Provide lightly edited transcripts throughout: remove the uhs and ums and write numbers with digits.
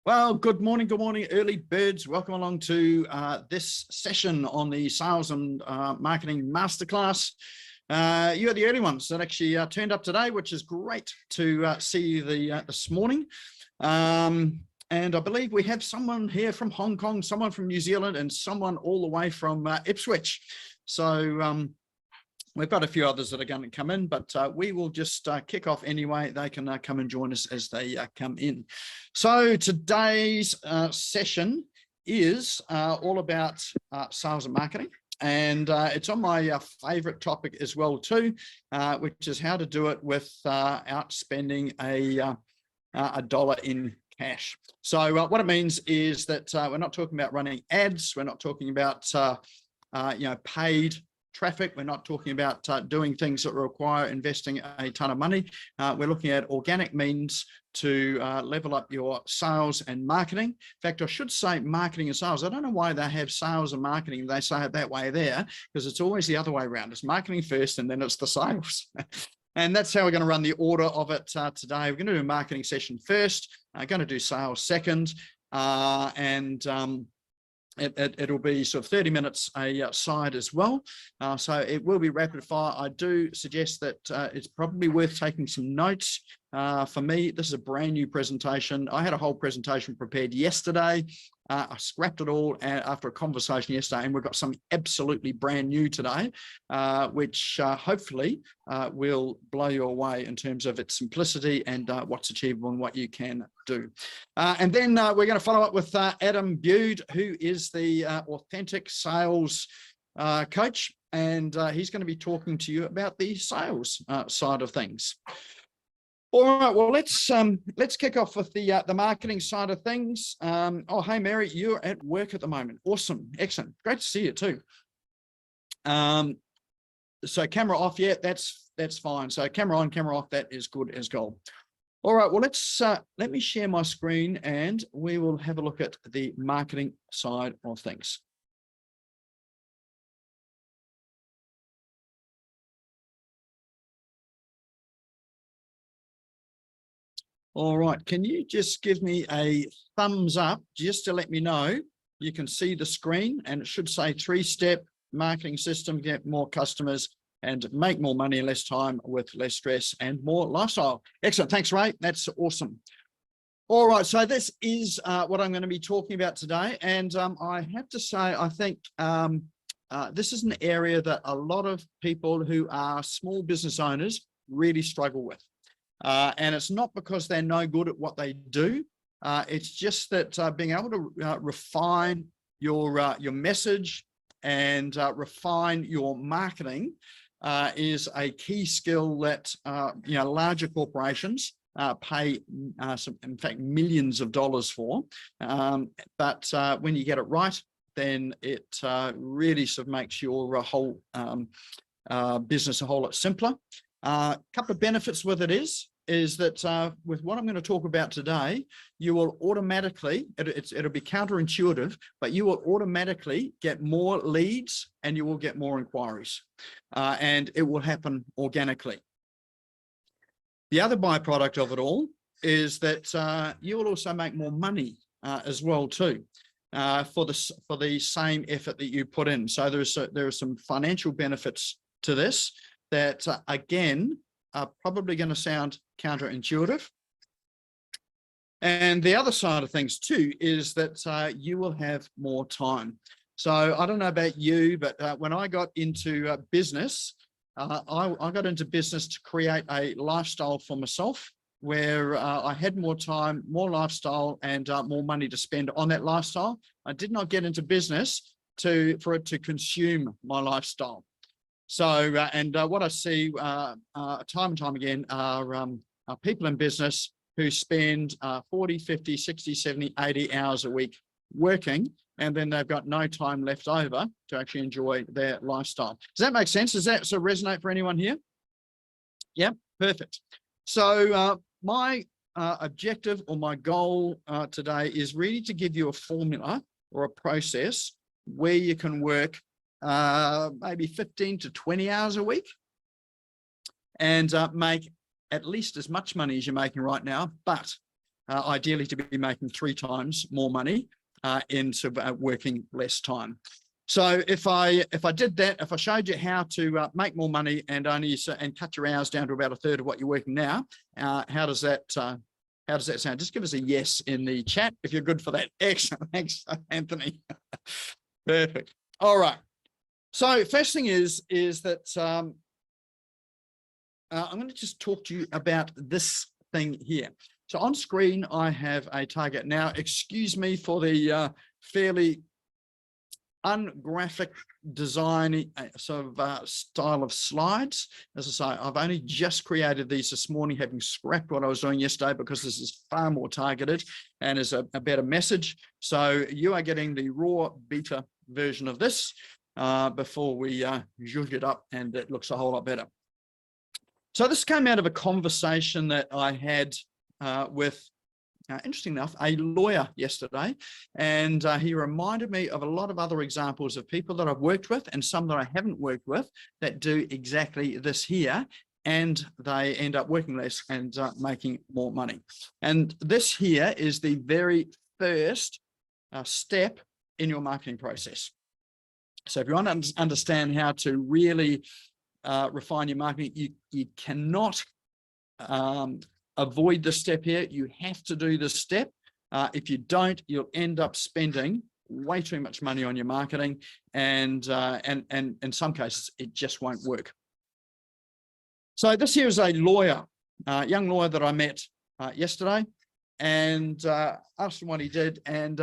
Well, good morning, early birds. Welcome along to this session on the Sales and Marketing Masterclass. You are the early ones that actually turned up today, which is great to see you this morning. And I believe we have someone here from Hong Kong, someone from New Zealand, and someone all the way from Ipswich. So we've got a few others that are going to come in, but we will just kick off anyway. They can come and join us as they come in. So today's session is all about sales and marketing. And it's on my favorite topic as well too, which is how to do it without spending a dollar in cash. So what it means is that we're not talking about running ads. We're not talking about paid traffic. We're not talking about doing things that require investing a ton of money. We're looking at organic means to level up your sales and marketing. In fact, I should say marketing and sales. I don't know why they have sales and marketing. They say it that way there, because it's always the other way around. It's marketing first and then it's the sales. And that's how we're going to run the order of it today. We're going to do a marketing session first. I'm going to do sales second. It'll be sort of 30 minutes a side as well. So it will be rapid fire. I do suggest that it's probably worth taking some notes. For me, this is a brand new presentation. I had a whole presentation prepared yesterday. I scrapped it all after a conversation yesterday, and we've got something absolutely brand new today, which hopefully will blow you away in terms of its simplicity and what's achievable and what you can do. And then we're going to follow up with Adam Bude, who is the Authentic Sales Coach, and he's going to be talking to you about the sales side of things. All right, well, let's kick off with the marketing side of things. Oh, hey, Mary, you're at work at the moment. Awesome, excellent, great to see you too. So camera off, yeah, that's fine. So camera on, camera off, that is good as gold. All right, well, let me share my screen and we will have a look at the marketing side of things. All right, can you just give me a thumbs up just to let me know you can see the screen, and it should say 3-step marketing system, get more customers and make more money in less time with less stress and more lifestyle. Excellent, thanks, Ray, that's awesome. All right, so this is what I'm going to be talking about today. And I have to say, I think this is an area that a lot of people who are small business owners really struggle with. And it's not because they're no good at what they do. It's just that being able to refine your message and refine your marketing is a key skill that larger corporations pay in fact millions of dollars for. But when you get it right, then it really sort of makes your whole business a whole lot simpler. A couple of benefits with it is that with what I'm going to talk about today, you will automatically, it'll be counterintuitive, but you will automatically get more leads and you will get more inquiries, and it will happen organically. The other byproduct of it all is that you will also make more money as well too, for the same effort that you put in. So there are some financial benefits to this that again are probably going to sound counterintuitive. And the other side of things too is that you will have more time. So I don't know about you, but when I got into business, I got into business to create a lifestyle for myself where I had more time, more lifestyle, and more money to spend on that lifestyle. I did not get into business for it to consume my lifestyle. So, what I see time and time again are people in business who spend 40, 50, 60, 70, 80 hours a week working, and then they've got no time left over to actually enjoy their lifestyle. Does that make sense? Does that sort of resonate for anyone here? Yeah, perfect. So my objective or my goal today is really to give you a formula or a process where you can work maybe 15 to 20 hours a week and make at least as much money as you're making right now, but ideally to be making 3 times more money into working less time. So if I did that, if I showed you how to make more money and cut your hours down to about 1/3 of what you're working now, how does that sound? Just give us a yes in the chat if you're good for that. Excellent. Thanks, Anthony. Perfect. All right. So first thing is that I'm going to just talk to you about this thing here. So on screen, I have a target. Now, excuse me for the fairly ungraphic design sort of style of slides. As I say, I've only just created these this morning, having scrapped what I was doing yesterday, because this is far more targeted and is a better message. So you are getting the raw beta version of this before we zhuzh it up and it looks a whole lot better. So this came out of a conversation that I had with interesting enough, a lawyer yesterday, and he reminded me of a lot of other examples of people that I've worked with and some that I haven't worked with that do exactly this here, and they end up working less and making more money. And this here is the very first step in your marketing process. So if you want to understand how to really refine your marketing, you cannot avoid the step here. You have to do this step. If you don't, you'll end up spending way too much money on your marketing, and in some cases, it just won't work. So this here is a lawyer, young lawyer that I met yesterday, and asked him what he did, and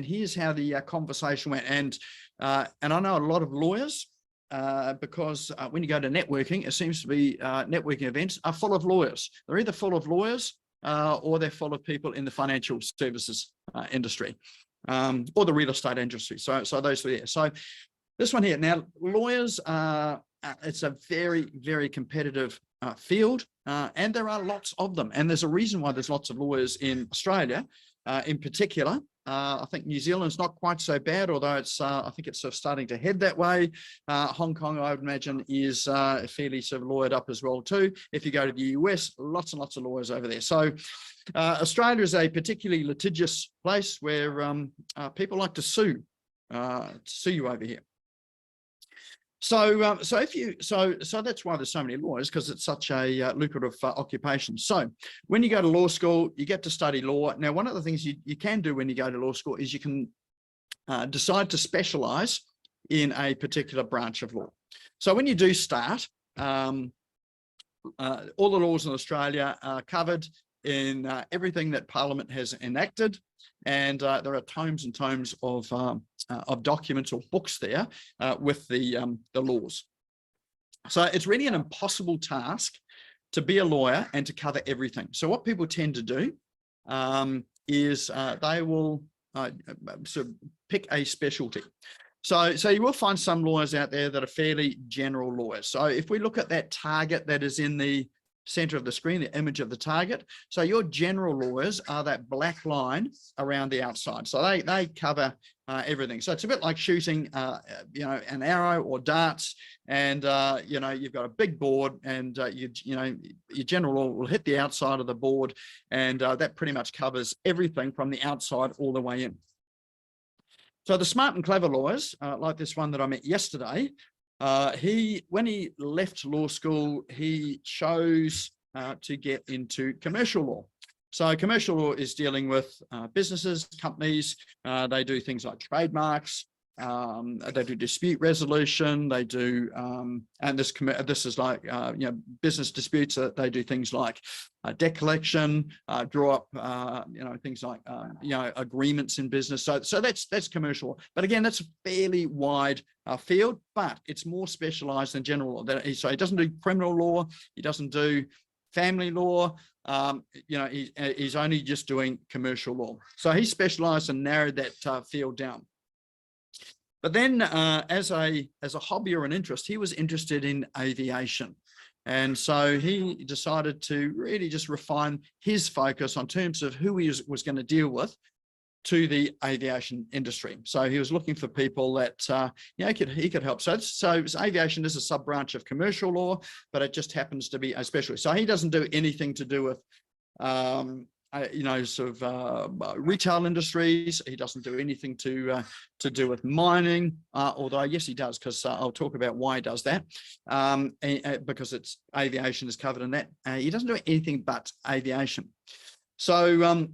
here's how the conversation went. And I know a lot of lawyers. Because when you go to networking, it seems to be networking events are full of lawyers. They're either full of lawyers or they're full of people in the financial services industry or the real estate industry. So those are there. So this one here, now lawyers, it's a very, very competitive field, and there are lots of them. And there's a reason why there's lots of lawyers in Australia in particular. I think New Zealand's not quite so bad, although it's I think it's sort of starting to head that way. Hong Kong, I would imagine, is fairly sort of lawyered up as well too. If you go to the US, lots and lots of lawyers over there. So Australia is a particularly litigious place where people like to sue you over here. So that's why there's so many lawyers, because it's such a lucrative occupation. So when you go to law school, you get to study law. Now, one of the things you can do when you go to law school is you can decide to specialize in a particular branch of law. So when you do start, all the laws in Australia are covered in everything that Parliament has enacted, and there are tomes and tomes of documents or books there with the laws. So it's really an impossible task to be a lawyer and to cover everything. So what people tend to do is they will sort of pick a specialty. So you will find some lawyers out there that are fairly general lawyers. So if we look at that target that is in the center of the screen, the image of the target. So your general lawyers are that black line around the outside. So they cover everything. So it's a bit like shooting, an arrow or darts, and you've got a big board, and your general law will hit the outside of the board, and that pretty much covers everything from the outside all the way in. So the smart and clever lawyers, like this one that I met yesterday, when he left law school, he chose to get into commercial law. So commercial law is dealing with businesses, companies. They do things like trademarks. They do dispute resolution. They do, and this is like business disputes. They do things like debt collection, draw up things like agreements in business. So that's commercial. But again, that's a fairly wide field, but it's more specialised than general law. So he doesn't do criminal law. He doesn't do family law. He's only just doing commercial law. So he specialised and narrowed that field down. But then as a hobby or an interest, he was interested in aviation. And so he decided to really just refine his focus on terms of who he was going to deal with to the aviation industry. So he was looking for people that he could help. So aviation is a sub branch of commercial law, but it just happens to be a specialist. So he doesn't do anything to do with sort of retail industries. He doesn't do anything to do with mining, although yes, he does, because I'll talk about why he does that, because it's aviation is covered in that. He doesn't do anything but aviation. So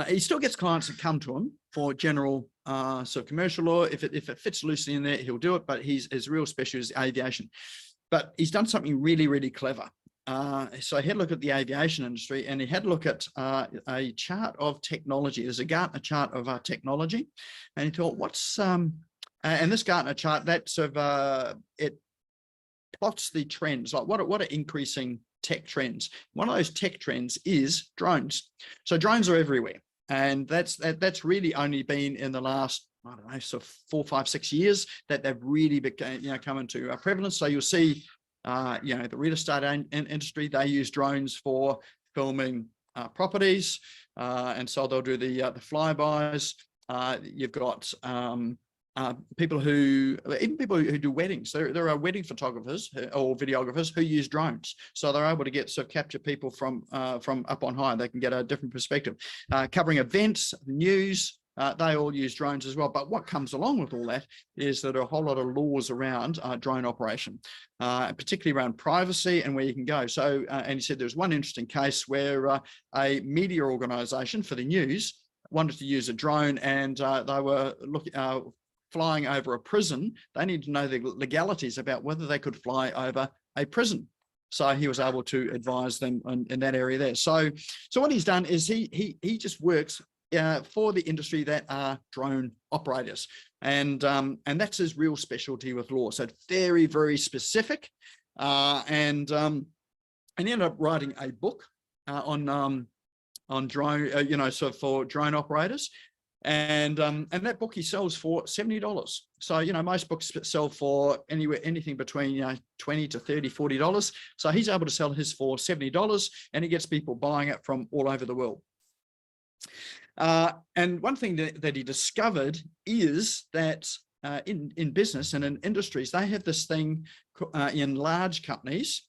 he still gets clients that come to him for general sort of commercial law. If it fits loosely in there, he'll do it, but his real specialty is aviation. But he's done something really, really clever. So he had a look at the aviation industry, and he had a look at a chart of technology. There's a Gartner chart of technology, and he thought, what's and this Gartner chart, that sort of it plots the trends, like what are increasing tech trends. One of those tech trends is drones. So drones are everywhere, and that's really only been in the last, I don't know, so 4, 5, 6 years that they've really become, come into prevalence. So you'll see, the real estate industry, they use drones for filming properties, and so they'll do the flybys. You've got people who do weddings. There are wedding photographers or videographers who use drones, so they're able to capture people from up on high. They can get a different perspective. Covering events, news, they all use drones as well. But what comes along with all that is that there are a whole lot of laws around drone operation, particularly around privacy and where you can go. So, and he said there's one interesting case where a media organisation for the news wanted to use a drone, and they were flying over a prison. They need to know the legalities about whether they could fly over a prison. So he was able to advise them in that area there. So what he's done is he just works for the industry that are drone operators, and that's his real specialty with law. So it's very, very specific, and he ended up writing a book on drone, so for drone operators. And that book he sells for $70. So, most books sell for anything between, $20 to $30, $40. So he's able to sell his for $70, and he gets people buying it from all over the world. And one thing that he discovered is that in business and in industries, they have this thing in large companies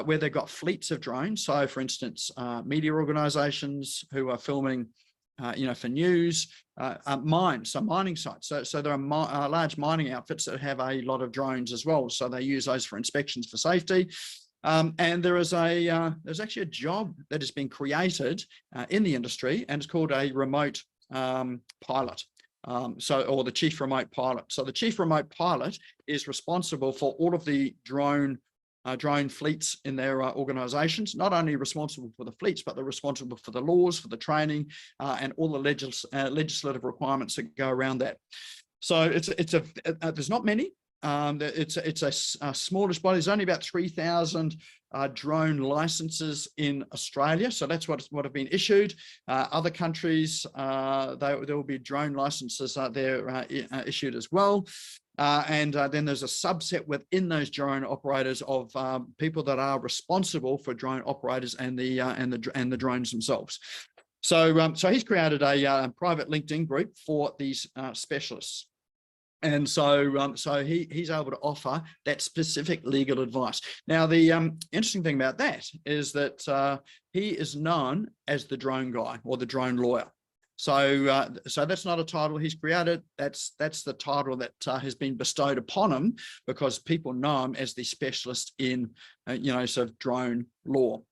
where they've got fleets of drones. So, for instance, media organizations who are filming for news, mining sites. So there are large mining outfits that have a lot of drones as well. So they use those for inspections for safety. And there's actually a job that has been created in the industry, and it's called a remote pilot. Or the chief remote pilot. So the chief remote pilot is responsible for all of the drone fleets in their organizations, not only responsible for the fleets, but they're responsible for the laws, for the training, and all the legislative requirements that go around that. So there's not many. It's a smallish body. There's only about 3,000 drone licenses in Australia. So that's what have been issued. Other countries, there will be drone licenses there issued as well. And then there's a subset within those drone operators of people that are responsible for drone operators and the drones themselves. So he's created a private LinkedIn group for these specialists. And so he's able to offer that specific legal advice. Now, the interesting thing about that is that he is known as the drone guy or the drone lawyer. So that's not a title he's created. That's the title that has been bestowed upon him because people know him as the specialist in sort of drone law.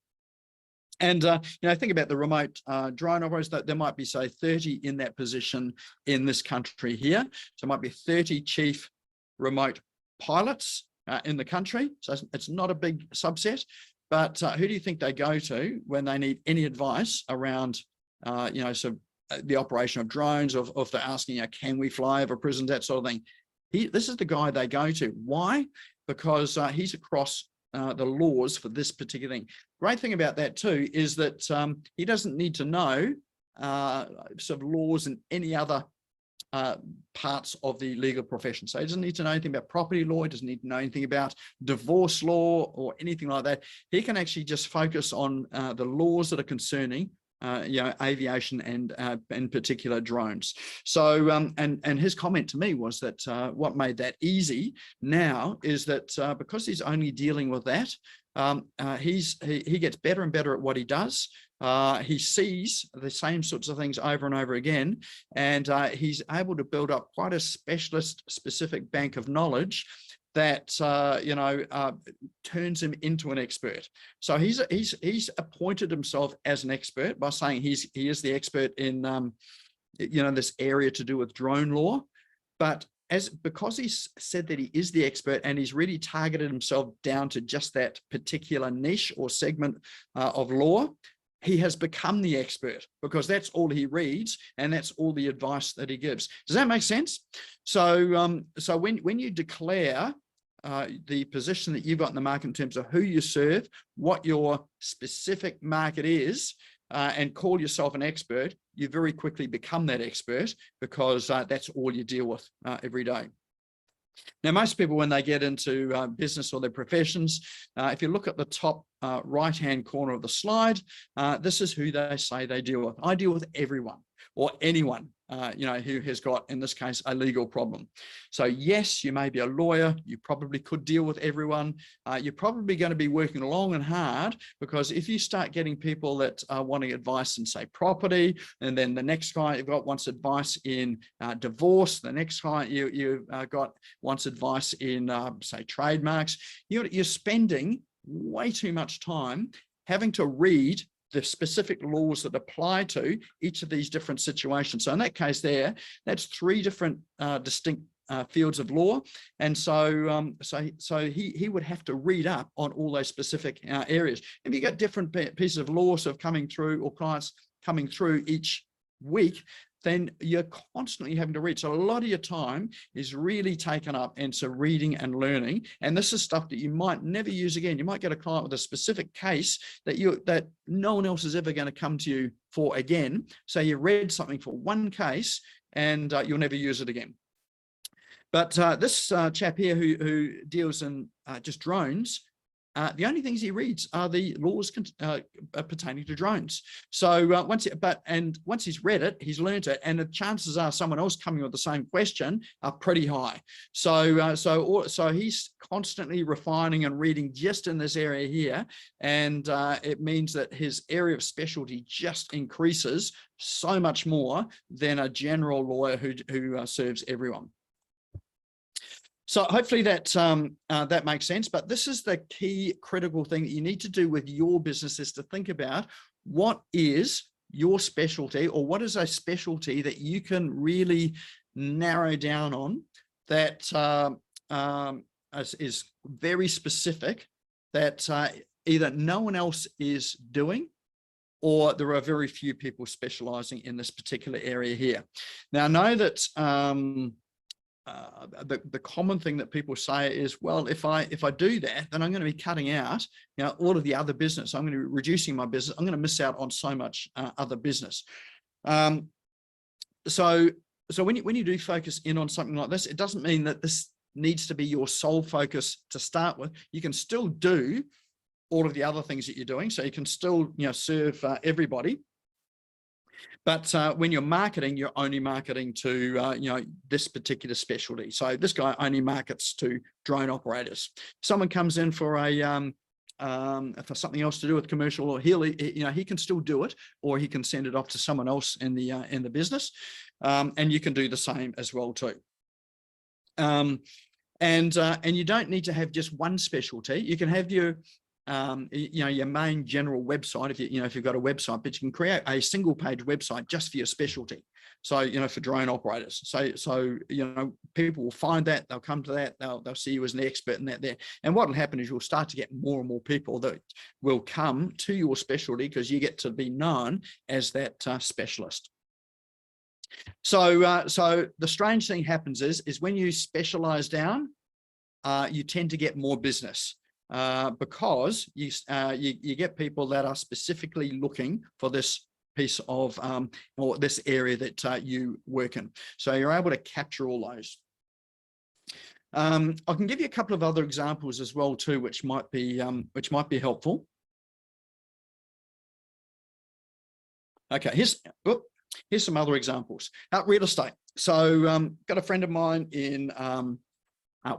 And think about the remote drone operators. That there might be, say, 30 in that position in this country here. So it might be 30 chief remote pilots in the country. So it's not a big subset. But who do you think they go to when they need any advice around the operation of drones, or if they're asking, can we fly over prisons, that sort of thing? This is the guy they go to. Why? Because he's across the laws for this particular thing. Great thing about that too is that he doesn't need to know sort of laws in any other parts of the legal profession. So he doesn't need to know anything about property law. He doesn't need to know anything about divorce law or anything like that. He can actually just focus on the laws that are concerning aviation and in particular drones. So and his comment to me was that what made that easy now is that because he's only dealing with that, he gets better and better at what he does. He sees the same sorts of things over and over again, and he's able to build up quite a specialist specific bank of knowledge that turns him into an expert. So he's appointed himself as an expert by saying he is the expert in this area to do with drone law. But because he's said that he is the expert and he's really targeted himself down to just that particular niche or segment of law, he has become the expert because that's all he reads and that's all the advice that he gives. Does that make sense? So when you declare the position that you've got in the market in terms of who you serve, what your specific market is, and call yourself an expert, you very quickly become that expert because that's all you deal with every day. Now, most people, when they get into business or their professions, if you look at the top right-hand corner of the slide, this is who they say they deal with. I deal with everyone or anyone, who has got, in this case, a legal problem. So yes, you may be a lawyer. You probably could deal with everyone. You're probably going to be working long and hard, because if you start getting people that are wanting advice in, say, property, and then the next client you've got wants advice in divorce, the next client you've got wants advice in, say, trademarks, you're spending way too much time having to read the specific laws that apply to each of these different situations. So in that case there, that's 3 different distinct fields of law. And so he would have to read up on all those specific areas. If you get different pieces of law sort of coming through, or clients coming through each week, then you're constantly having to read. So a lot of your time is really taken up into reading and learning. And this is stuff that you might never use again. You might get a client with a specific case that no one else is ever going to come to you for again. So you read something for one case and you'll never use it again. But this chap here who deals in just drones, the only things he reads are the laws pertaining to drones. So once he's read it, he's learned it, and the chances are someone else coming with the same question are pretty high. So he's constantly refining and reading just in this area here, and it means that his area of specialty just increases so much more than a general lawyer who serves everyone. So hopefully that makes sense, but this is the key critical thing that you need to do with your business, is to think about what is your specialty, or what is a specialty that you can really narrow down on, that is very specific, that either no one else is doing, or there are very few people specializing in this particular area here. Now, I know that the common thing that people say is, well, if I do that, then I'm going to be cutting out, all of the other business. I'm going to be reducing my business. I'm going to miss out on so much other business. So when you do focus in on something like this, it doesn't mean that this needs to be your sole focus to start with. You can still do all of the other things that you're doing. So you can still, serve everybody. But when you're marketing, you're only marketing to, this particular specialty. So this guy only markets to drone operators. Someone comes in for for something else to do with commercial, or he can still do it, or he can send it off to someone else in the business, and you can do the same as well too. And you don't need to have just one specialty. You can have your your main general website, if you've got a website, but you can create a single page website just for your specialty. So, for drone operators. So people will find that, they'll come to that, they'll see you as an expert in that there. And what will happen is you'll start to get more and more people that will come to your specialty, because you get to be known as that specialist. So the strange thing happens is when you specialize down, you tend to get more business. Because you get people that are specifically looking for this piece of or this area that you work in. So you're able to capture all those. I can give you a couple of other examples as well too, which might be helpful. Okay, here's some other examples. Real estate. So got a friend of mine in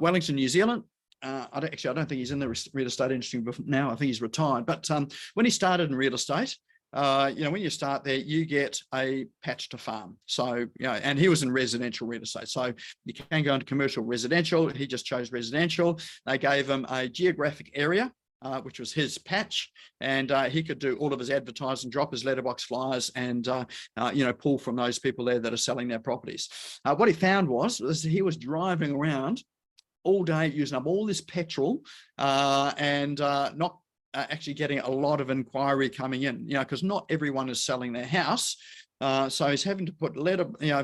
Wellington, New Zealand. I don't think he's in the real estate industry now. I think he's retired. But when he started in real estate, when you start there, you get a patch to farm. So, and he was in residential real estate. So you can go into commercial residential. He just chose residential. They gave him a geographic area, which was his patch, and he could do all of his advertising, drop his letterbox flyers, and pull from those people there that are selling their properties. What he found was he was driving around all day using up all this petrol and not actually getting a lot of inquiry coming in, because not everyone is selling their house. So he's having to put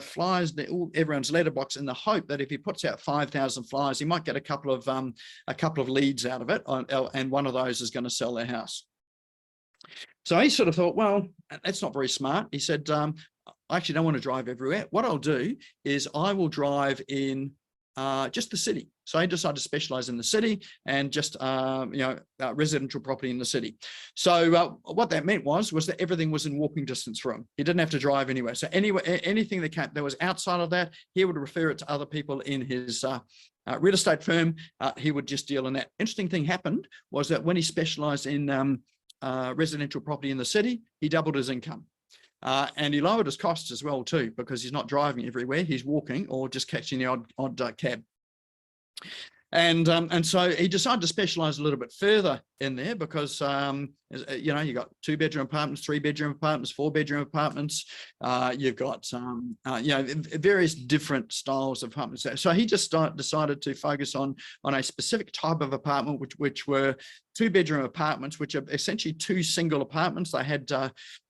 flyers, everyone's letterbox, in the hope that if he puts out 5,000 flyers, he might get a couple of leads out of it, and one of those is going to sell their house. So he sort of thought, well, that's not very smart. He said, I actually don't want to drive everywhere. What I'll do is I will drive in just the city. So he decided to specialize in the city and just, residential property in the city. So what that meant was that everything was in walking distance from him. He didn't have to drive anywhere. So anything that was outside of that, he would refer it to other people in his real estate firm. He would just deal in that. Interesting thing happened was that when he specialized in residential property in the city, he doubled his income. And he lowered his costs as well too, because he's not driving everywhere. He's walking or just catching the odd cab. And so he decided to specialize a little bit further in there because, you got 2-bedroom apartments, 3-bedroom apartments, 4-bedroom apartments. You've got, various different styles of apartments. So he just decided to focus on a specific type of apartment, which were 2-bedroom apartments, which are essentially 2 single apartments. They had,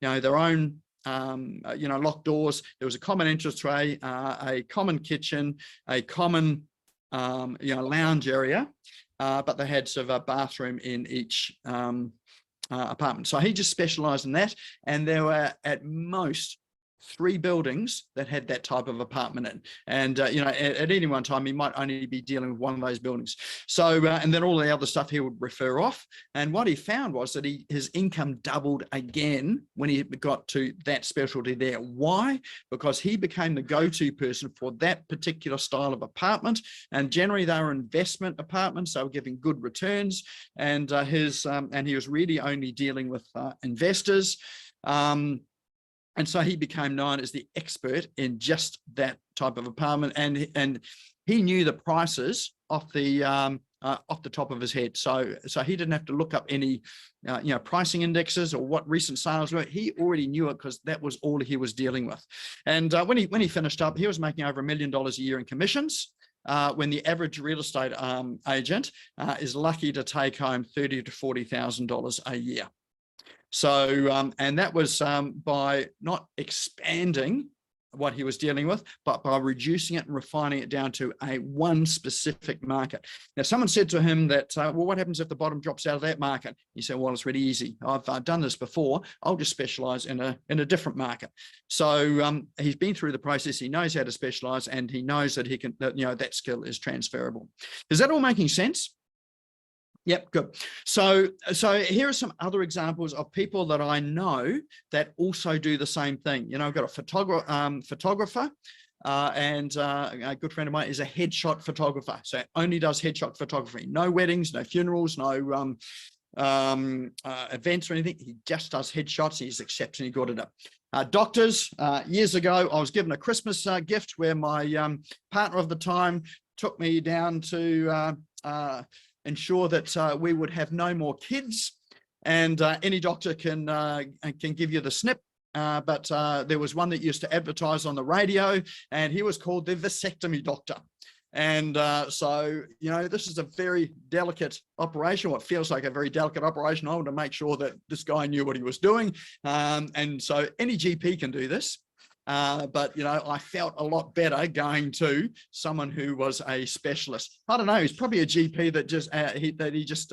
their own locked doors. There was a common entryway, a common kitchen, a common lounge area, but they had sort of a bathroom in each apartment. So he just specialized in that, and there were at most 3 buildings that had that type of apartment in, and at any one time he might only be dealing with one of those buildings. So and then all the other stuff he would refer off, and what he found was that his income doubled again when he got to that specialty there. Why? Because he became the go-to person for that particular style of apartment, and generally they were investment apartments. They were giving good returns, and he was really only dealing with investors. And so he became known as the expert in just that type of apartment, and he knew the prices off the top of his head. So he didn't have to look up any pricing indexes or what recent sales were. He already knew it because that was all he was dealing with. And when he finished up, he was making over $1 million a year in commissions. When the average real estate agent is lucky to take home $30,000 to $40,000 a year. So, and that was by not expanding what he was dealing with, but by reducing it and refining it down to one specific market. Now, someone said to him that, well, what happens if the bottom drops out of that market? He said, well, it's really easy. I've done this before. I'll just specialize in a different market. So he's been through the process. He knows how to specialize, and he knows that he can, that skill is transferable. Is that all making sense? Yep, good. So here are some other examples of people that I know that also do the same thing. I've got a photographer, and a good friend of mine is a headshot photographer. So only does headshot photography. No weddings, no funerals, no events or anything. He just does headshots. He's exceptionally good at it. Doctors, years ago, I was given a Christmas gift where my partner of the time took me down to ensure that we would have no more kids, and any doctor can give you the snip, but there was one that used to advertise on the radio, and he was called the vasectomy doctor. And so this is a very delicate operation, what feels like a very delicate operation. I wanted to make sure that this guy knew what he was doing, and so any GP can do this. But I felt a lot better going to someone who was a specialist. I don't know, he's probably a GP that just he just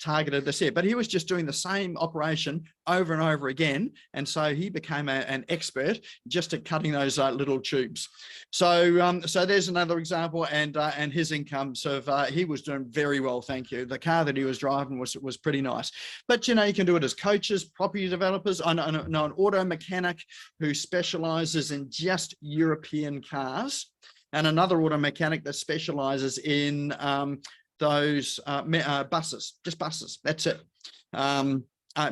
targeted this here, but he was just doing the same operation over and over again, and so he became an expert just at cutting those little tubes. So so there's another example, and his income, so he was doing very well, thank you. The car that he was driving was pretty nice. But you can do it as coaches, property developers. I know an auto mechanic who specializes in just European cars, and another auto mechanic that specializes in those buses, just buses. That's it.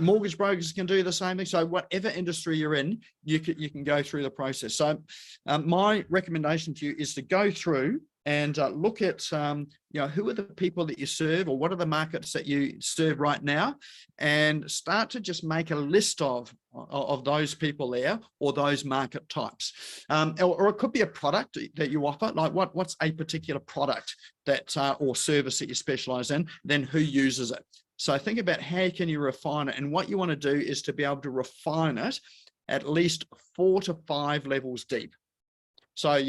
Mortgage brokers can do the same thing. So whatever industry you're in, you can go through the process. So my recommendation to you is to go through and look at, who are the people that you serve, or what are the markets that you serve right now, and start to just make a list of those people there, or those market types. Or it could be a product that you offer, like what's a particular product that or service that you specialize in, then who uses it. So think about how can you refine it, and what you want to do is to be able to refine it at least 4 to 5 levels deep. So,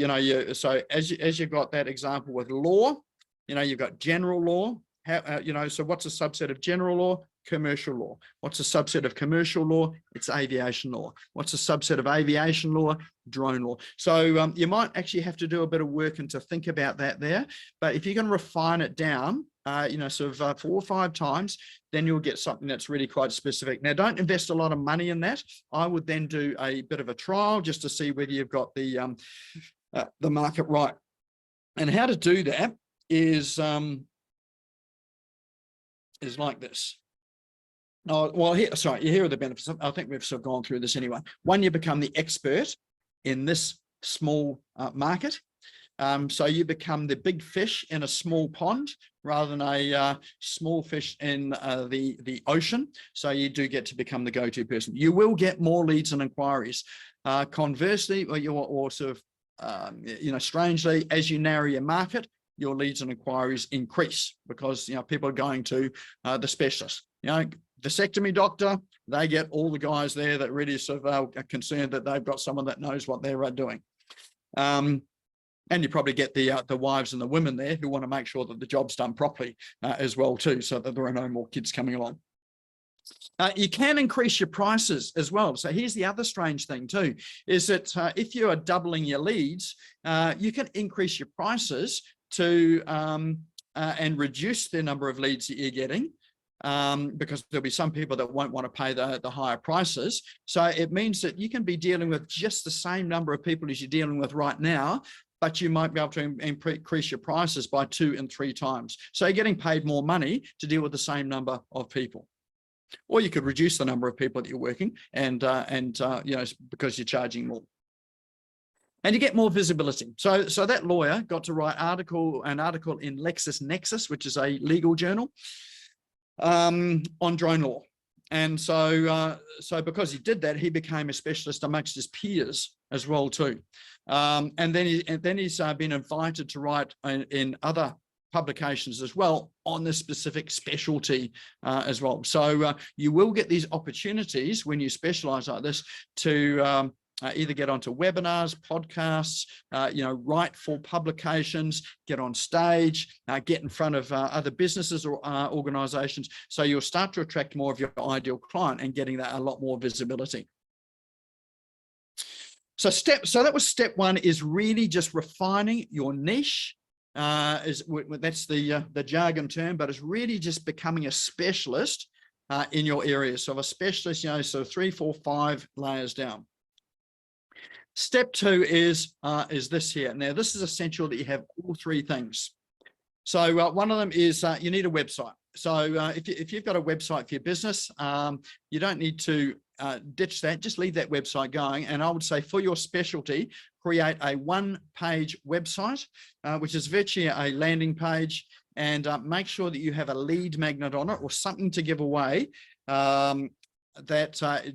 so as you've got that example with law, you've got general law. So what's a subset of general law? Commercial law. What's a subset of commercial law? It's aviation law. What's a subset of aviation law? Drone law. So you might actually have to do a bit of work and to think about that there. But if you can refine it down, sort of 4 or 5 times, then you'll get something that's really quite specific. Now, don't invest a lot of money in that. I would then do a bit of a trial just to see whether you've got the market right. And how to do that is like this. Oh, well, here are the benefits. I think we've sort of gone through this anyway. One, you become the expert in this small market. So you become the big fish in a small pond rather than a small fish in the ocean. So you do get to become the go-to person. You will get more leads and inquiries. Conversely, or sort of, strangely, as you narrow your market, your leads and inquiries increase because, people are going to the specialist. Vasectomy doctor, they get all the guys there that really sort of are concerned that they've got someone that knows what they're doing. And you probably get the wives and the women there who want to make sure that the job's done properly as well too, so that there are no more kids coming along. You can increase your prices as well. So here's the other strange thing too, is that if you are doubling your leads, you can increase your prices to and reduce the number of leads that you're getting. Because there'll be some people that won't want to pay the higher prices. So it means that you can be dealing with just the same number of people as you're dealing with right now, but you might be able to increase your prices by 2 and 3 times. So you're getting paid more money to deal with the same number of people. Or you could reduce the number of people that you're working and because you're charging more. And you get more visibility. So that lawyer got to write an article in LexisNexis, which is a legal journal, on drone law. And so because he did that, he became a specialist amongst his peers as well too. And then he's been invited to write in other publications as well on this specific specialty as well. So you will get these opportunities when you specialize like this to either get onto webinars, podcasts, write for publications, get on stage, get in front of other businesses or organizations. So you'll start to attract more of your ideal client and getting that a lot more visibility. So that was step 1, is really just refining your niche. That's the jargon term, but it's really just becoming a specialist in your area. So a specialist, so 3, 4, 5 layers down. Step 2 is this here. Now, this is essential that you have all 3 things. So one of them is you need a website. So if you've got a website for your business, you don't need to ditch that. Just leave that website going. And I would say for your specialty, create a 1-page website, which is virtually a landing page, and make sure that you have a lead magnet on it or something to give away that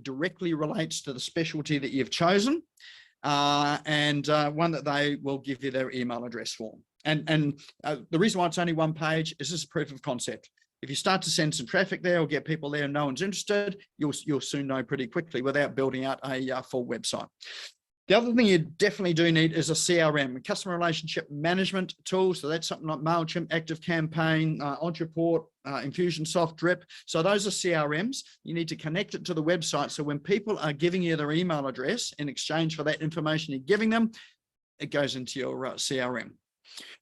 directly relates to the specialty that you've chosen. And one that they will give you their email address for. And the reason why it's only 1 page is this is proof of concept. If you start to send some traffic there or get people there and no one's interested, you'll soon know pretty quickly without building out a full website. The other thing you definitely do need is a CRM, a customer relationship management tool. So that's something like MailChimp, ActiveCampaign, Ontraport, Infusionsoft, Drip. So those are CRMs. You need to connect it to the website. So when people are giving you their email address in exchange for that information you're giving them, it goes into your CRM.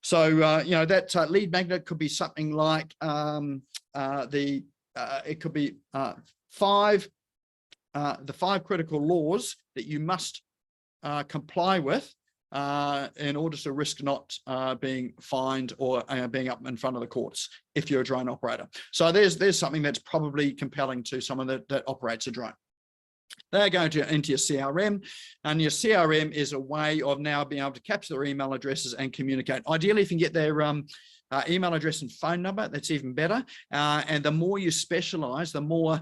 So, that lead magnet could be something like it could be the 5 critical laws that you must comply with in order to risk not being fined or being up in front of the courts if you're a drone operator. So there's something that's probably compelling to someone that operates a drone. They're going into your CRM, and your CRM is a way of now being able to capture their email addresses and communicate. Ideally, if you can get their email address and phone number, that's even better. And the more you specialize, the more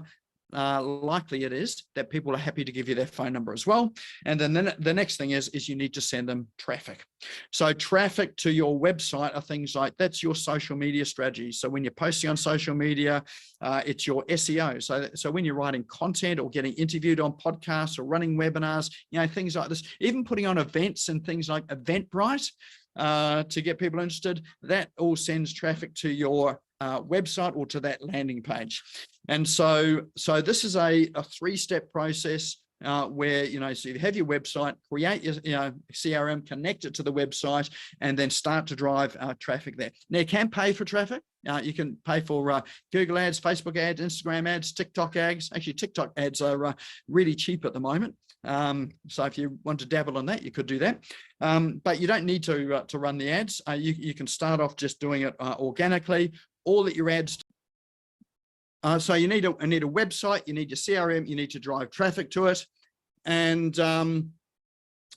likely it is that people are happy to give you their phone number as well. And then the next thing is you need to send them traffic. So traffic to your website are things like, that's your social media strategy. So when you're posting on social media, it's your SEO. So when you're writing content or getting interviewed on podcasts or running webinars, things like this, even putting on events and things like Eventbrite to get people interested, that all sends traffic to your website or to that landing page. And so this is a 3-step process where, so you have your website, create your CRM, connect it to the website, and then start to drive traffic there. Now, you can pay for traffic. You can pay for Google ads, Facebook ads, Instagram ads, TikTok ads. Actually, TikTok ads are really cheap at the moment. So if you want to dabble on that, you could do that. But you don't need to run the ads. You can start off just doing it organically. All that your ads. So you need a website, you need your CRM, you need to drive traffic to it. And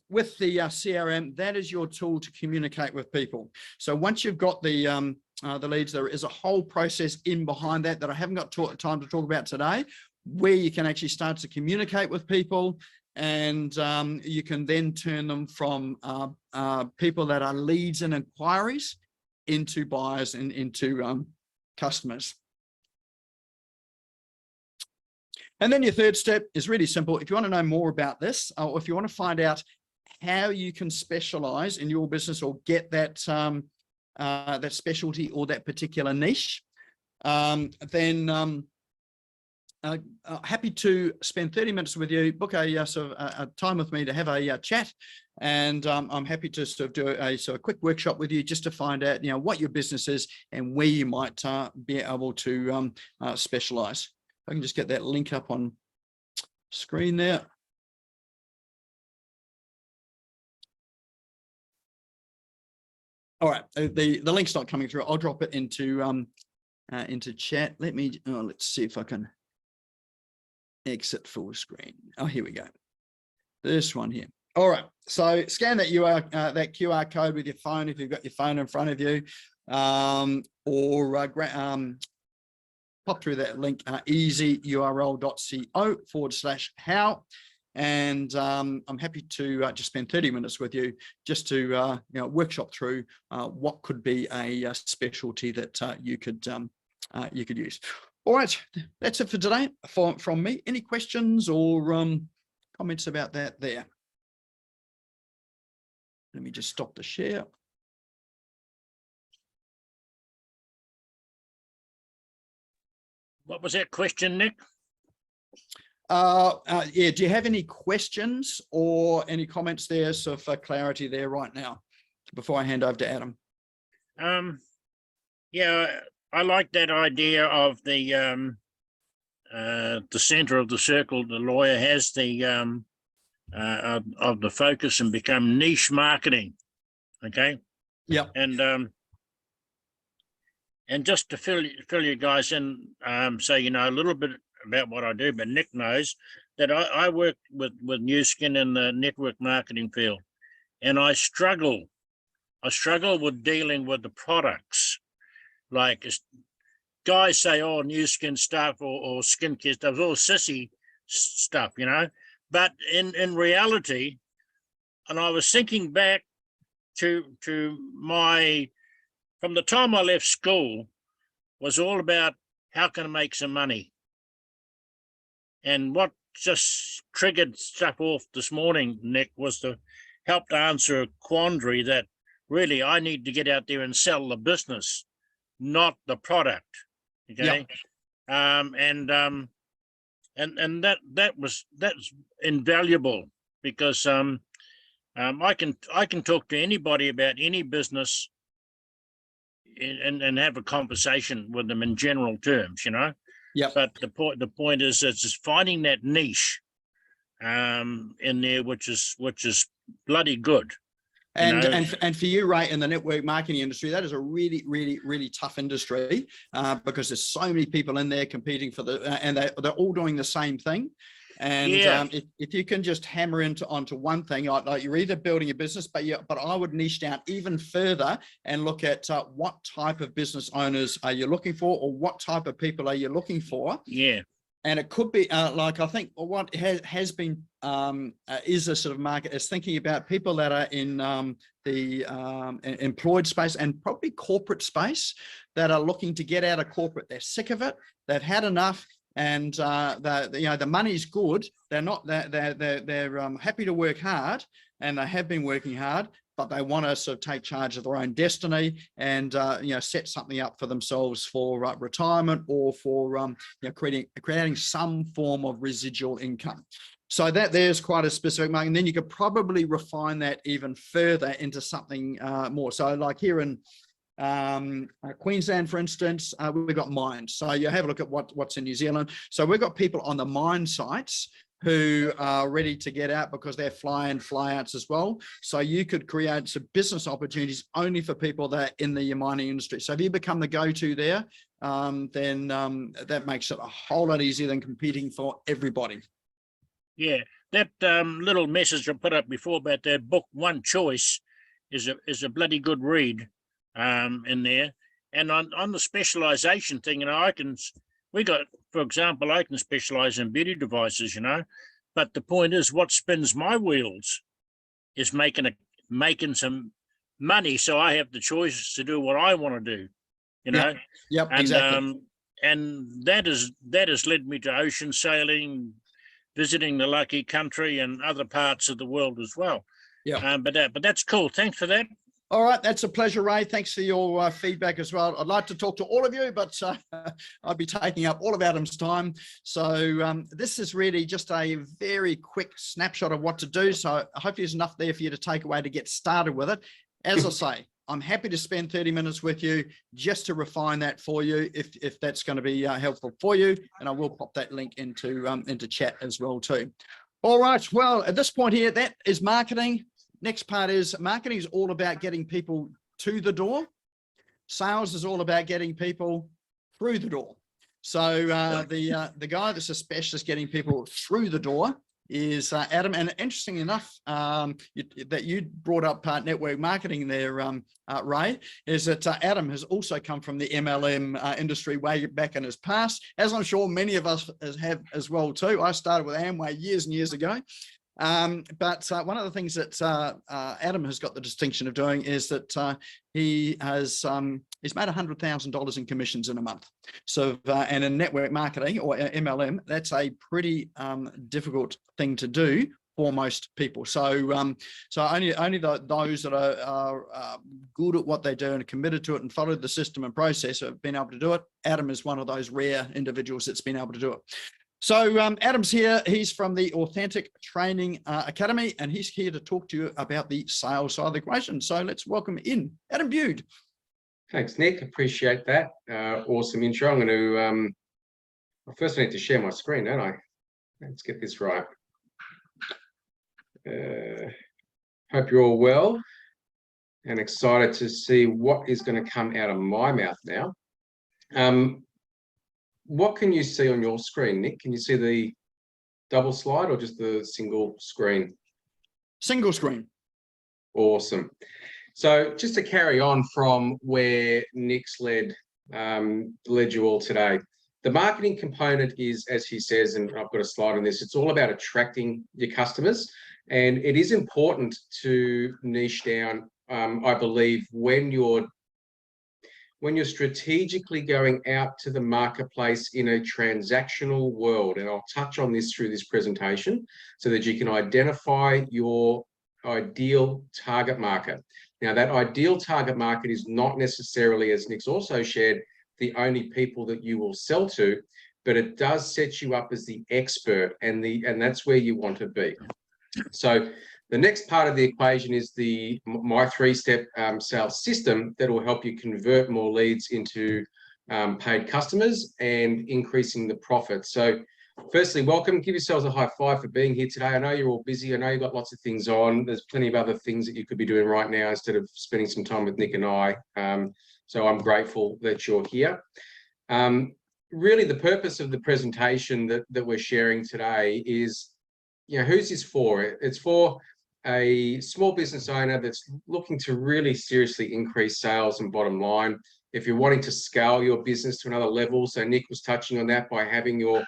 with the CRM, that is your tool to communicate with people. So once you've got the leads, there is a whole process in behind that I haven't got time to talk about today, where you can actually start to communicate with people, and you can then turn them from people that are leads and inquiries into buyers and into customers. And then your third step is really simple. If you want to know more about this, or if you want to find out how you can specialize in your business or get that that specialty or that particular niche, then happy to spend 30 minutes with you, book a time with me to have a chat, and I'm happy to sort of do a quick workshop with you just to find out what your business is and where you might be able to specialize. I can just get that link up on screen there. All right, the link's not coming through. I'll drop it into chat. Let's see if I can exit full screen. Oh, here we go. This one here. All right, so scan that that QR code with your phone if you've got your phone in front of you, or pop through that link, easyurl.co/how, and I'm happy to just spend 30 minutes with you just to workshop through what could be a specialty that you could use. All right, that's it for today from me. Any questions or comments about that there? Let me just stop the share. What was that question, Nick? Yeah, do you have any questions or any comments there, so for clarity there right now, before I hand over to Adam? Yeah, I like that idea of the center of the circle. The lawyer has the of the focus and become niche marketing. Okay. Yeah. And just to fill you guys in, so you know a little bit about what I do, but Nick knows that I work with New Skin in the network marketing field, and I struggle with dealing with the products. Like guys say, oh, New Skin stuff or skincare stuff, all sissy stuff, But in reality, and I was thinking back to from the time I left school, was all about how can I make some money. And what just triggered stuff off this morning, Nick, was to help to answer a quandary that really I need to get out there and sell the business, not the product. Okay. Yep. And that's invaluable, because I can talk to anybody about any business and have a conversation with them in general terms, Yeah. But the point is, it's just finding that niche in there, which is bloody good. And for you, Ray, in the network marketing industry, that is a really, really, really tough industry because there's so many people in there competing for and they're all doing the same thing. And if you can just hammer onto one thing, like you're either building a business, but I would niche down even further and look at what type of business owners are you looking for, or what type of people are you looking for? Yeah. And it could be like, I think what has been is a sort of market is thinking about people that are in the employed space and probably corporate space that are looking to get out of corporate. They're sick of it. They've had enough. And the money's good. They're happy to work hard, and they have been working hard, but they want to sort of take charge of their own destiny and set something up for themselves for retirement, or for creating some form of residual income. So there's quite a specific market, and then you could probably refine that even further into something more. So like here in Queensland, for instance, we've got mines. So you have a look at what's in New Zealand. So we've got people on the mine sites who are ready to get out because they're fly-in, fly-outs as well. So you could create some business opportunities only for people that are in the mining industry. So if you become the go-to there, then that makes it a whole lot easier than competing for everybody. Yeah, that little message I put up before about that book, One Choice, is a bloody good read in there. And on the specialization thing, for example, I can specialize in beauty devices, but the point is, what spins my wheels is making some money, so I have the choice to do what I want to do, Yep, and exactly. And that has led me to ocean sailing, visiting the Lucky Country and other parts of the world as well. Yeah. But that's cool. Thanks for that. All right, that's a pleasure, Ray. Thanks for your feedback as well. I'd like to talk to all of you, but I'd be taking up all of Adam's time. So this is really just a very quick snapshot of what to do. So hopefully there's enough there for you to take away to get started with it. As I say, I'm happy to spend 30 minutes with you just to refine that for you, if that's going to be helpful for you. And I will pop that link into chat as well too. All right, well, at this point here, that is marketing. Next part is marketing is all about getting people to the door. Sales is all about getting people through the door. So the guy that's a specialist getting people through the door is Adam. And interesting enough, that you brought up network marketing there, Ray, is that Adam has also come from the MLM industry way back in his past, as I'm sure many of us have as well too. I started with Amway years and years ago. But one of the things that Adam has got the distinction of doing is that he's made $100,000 in commissions in a month. So and in network marketing or MLM, that's a pretty difficult thing to do for most people. So only those that are good at what they do and committed to it and followed the system and process have been able to do it. Adam is one of those rare individuals that's been able to do it. So Adam's here. He's from the Authentic Training Academy, and he's here to talk to you about the sales side of the equation. So let's welcome in Adam Bude. Thanks, Nick. Appreciate that. Awesome intro. I'm going to, first I need to share my screen, don't I? Let's get this right. Hope you're all well and excited to see what is going to come out of my mouth now. What can you see on your screen, Nick? Can you see the double slide or just the single screen? Single screen. Awesome. So just to carry on from where Nick's led you all today, the marketing component is, as he says, and I've got a slide on this, it's all about attracting your customers. And it is important to niche down, I believe, when you're strategically going out to the marketplace in a transactional world. And I'll touch on this through this presentation so that you can identify your ideal target market. Now, that ideal target market is not necessarily, as Nick's also shared, the only people that you will sell to, but it does set you up as the expert, and that's where you want to be. So the next part of the equation is my three-step sales system that will help you convert more leads into paid customers and increasing the profit. So Firstly, welcome. Give yourselves a high five for being here today. I know you're all busy. I know you've got lots of things on. There's plenty of other things that you could be doing right now instead of spending some time with Nick and I. So I'm grateful that you're here. Really, the purpose of the presentation that we're sharing today is, who's this for? It's for a small business owner that's looking to really seriously increase sales and bottom line. If you're wanting to scale your business to another level, so Nick was touching on that by having your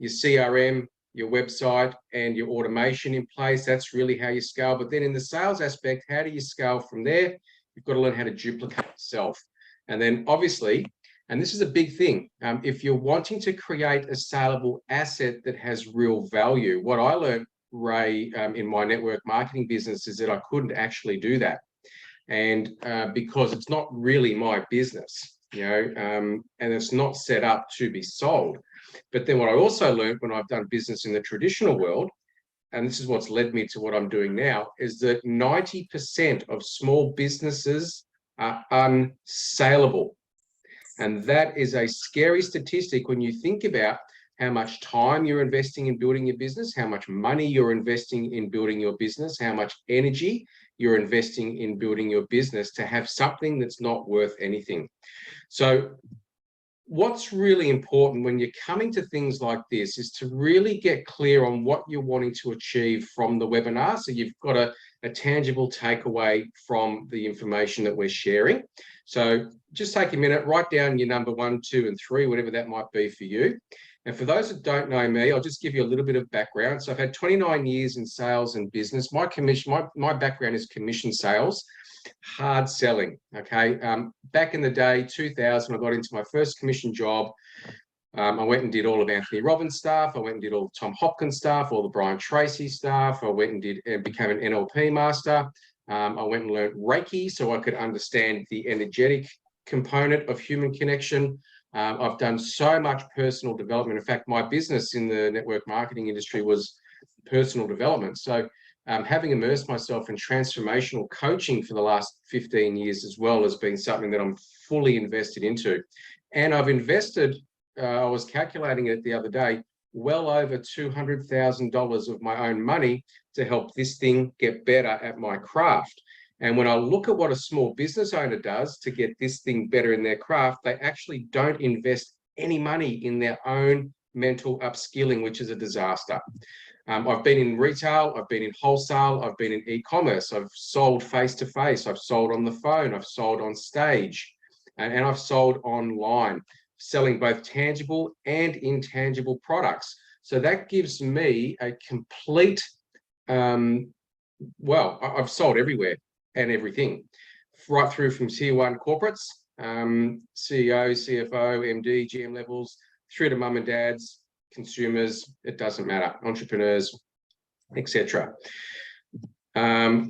CRM, your website, and your automation in place. That's really how you scale. But then in the sales aspect, how do you scale from there? You've got to learn how to duplicate yourself. And then obviously, and this is a big thing, if you're wanting to create a saleable asset that has real value, what I learned, Ray, in my network marketing business is that I couldn't actually do that. And because it's not really my business, and it's not set up to be sold. But then what I also learned when I've done business in the traditional world, and this is what's led me to what I'm doing now, is that 90% of small businesses are unsaleable. And that is a scary statistic when you think about how much time you're investing in building your business, how much money you're investing in building your business, how much energy you're investing in building your business to have something that's not worth anything. So what's really important when you're coming to things like this is to really get clear on what you're wanting to achieve from the webinar. So you've got a tangible takeaway from the information that we're sharing. So just take a minute, write down your number 1, 2, and 3, whatever that might be for you. And for those that don't know me, I'll just give you a little bit of background. So I've had 29 years in sales and business. My background is commission sales, hard selling. Okay. Back in the day, 2000, I got into my first commission job. I went and did all of Anthony Robbins stuff. I went and did all Tom Hopkins stuff, all the Brian Tracy stuff. I went and became an NLP master. I went and learned Reiki so I could understand the energetic component of human connection. I've done so much personal development. In fact, my business in the network marketing industry was personal development. So having immersed myself in transformational coaching for the last 15 years as well has been something that I'm fully invested into. And I've invested, I was calculating it the other day, well over $200,000 of my own money to help this thing get better at my craft. And when I look at what a small business owner does to get this thing better in their craft, they actually don't invest any money in their own mental upskilling, which is a disaster. I've been in retail, I've been in wholesale, I've been in e-commerce, I've sold face-to-face, I've sold on the phone, I've sold on stage, and I've sold online, selling both tangible and intangible products. So that gives me a complete, well, I've sold everywhere and everything, right through from tier 1 corporates, CEO, CFO, MD, GM levels, through to mum and dads, consumers, it doesn't matter, entrepreneurs, etc. I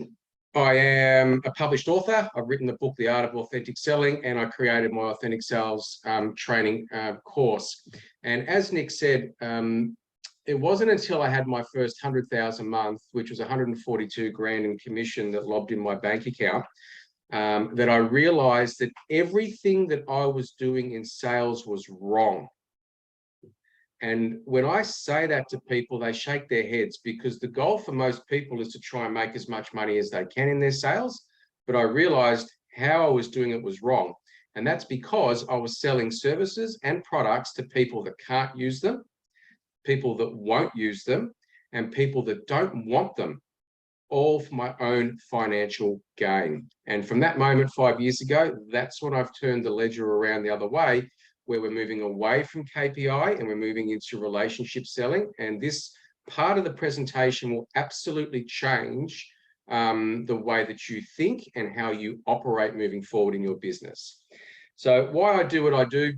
am a published author. I've written the book, The Art of Authentic Selling, and I created my Authentic Sales training course. And as Nick said, it wasn't until I had my first 100,000 a month, which was 142 grand in commission that lobbed in my bank account, that I realized that everything that I was doing in sales was wrong. And when I say that to people, they shake their heads because the goal for most people is to try and make as much money as they can in their sales. But I realized how I was doing it was wrong. And that's because I was selling services and products to people that can't use them, people that won't use them, and people that don't want them, all for my own financial gain. And from that moment 5 years ago, that's when I've turned the ledger around the other way, where we're moving away from KPI and we're moving into relationship selling. And this part of the presentation will absolutely change the way that you think and how you operate moving forward in your business. So why I do what I do,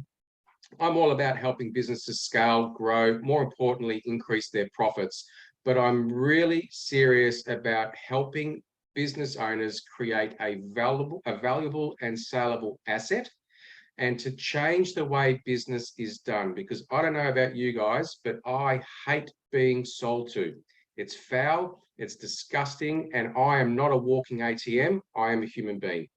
I'm all about helping businesses scale, grow, more importantly, increase their profits. But I'm really serious about helping business owners create a valuable and saleable asset, and to change the way business is done. Because I don't know about you guys, but I hate being sold to. It's foul, it's disgusting, and I am not a walking ATM. I am a human being.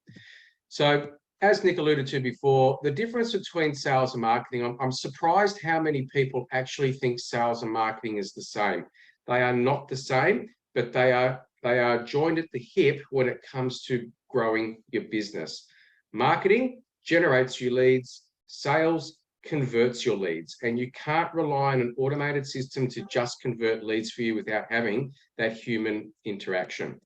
So as Nick alluded to before, the difference between sales and marketing, I'm surprised how many people actually think sales and marketing is the same. They are not the same, but they are joined at the hip when it comes to growing your business. Marketing generates you leads, sales converts your leads, and you can't rely on an automated system to just convert leads for you without having that human interaction.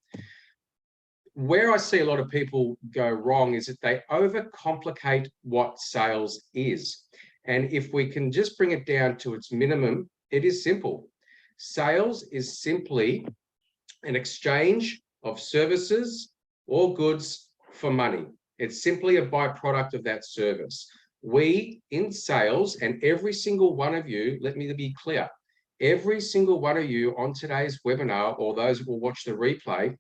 Where I see a lot of people go wrong is that they overcomplicate what sales is. And if we can just bring it down to its minimum, it is simple. Sales is simply an exchange of services or goods for money. It's simply a byproduct of that service. We in sales, and every single one of you, let me be clear, every single one of you on today's webinar, or those who will watch the replay,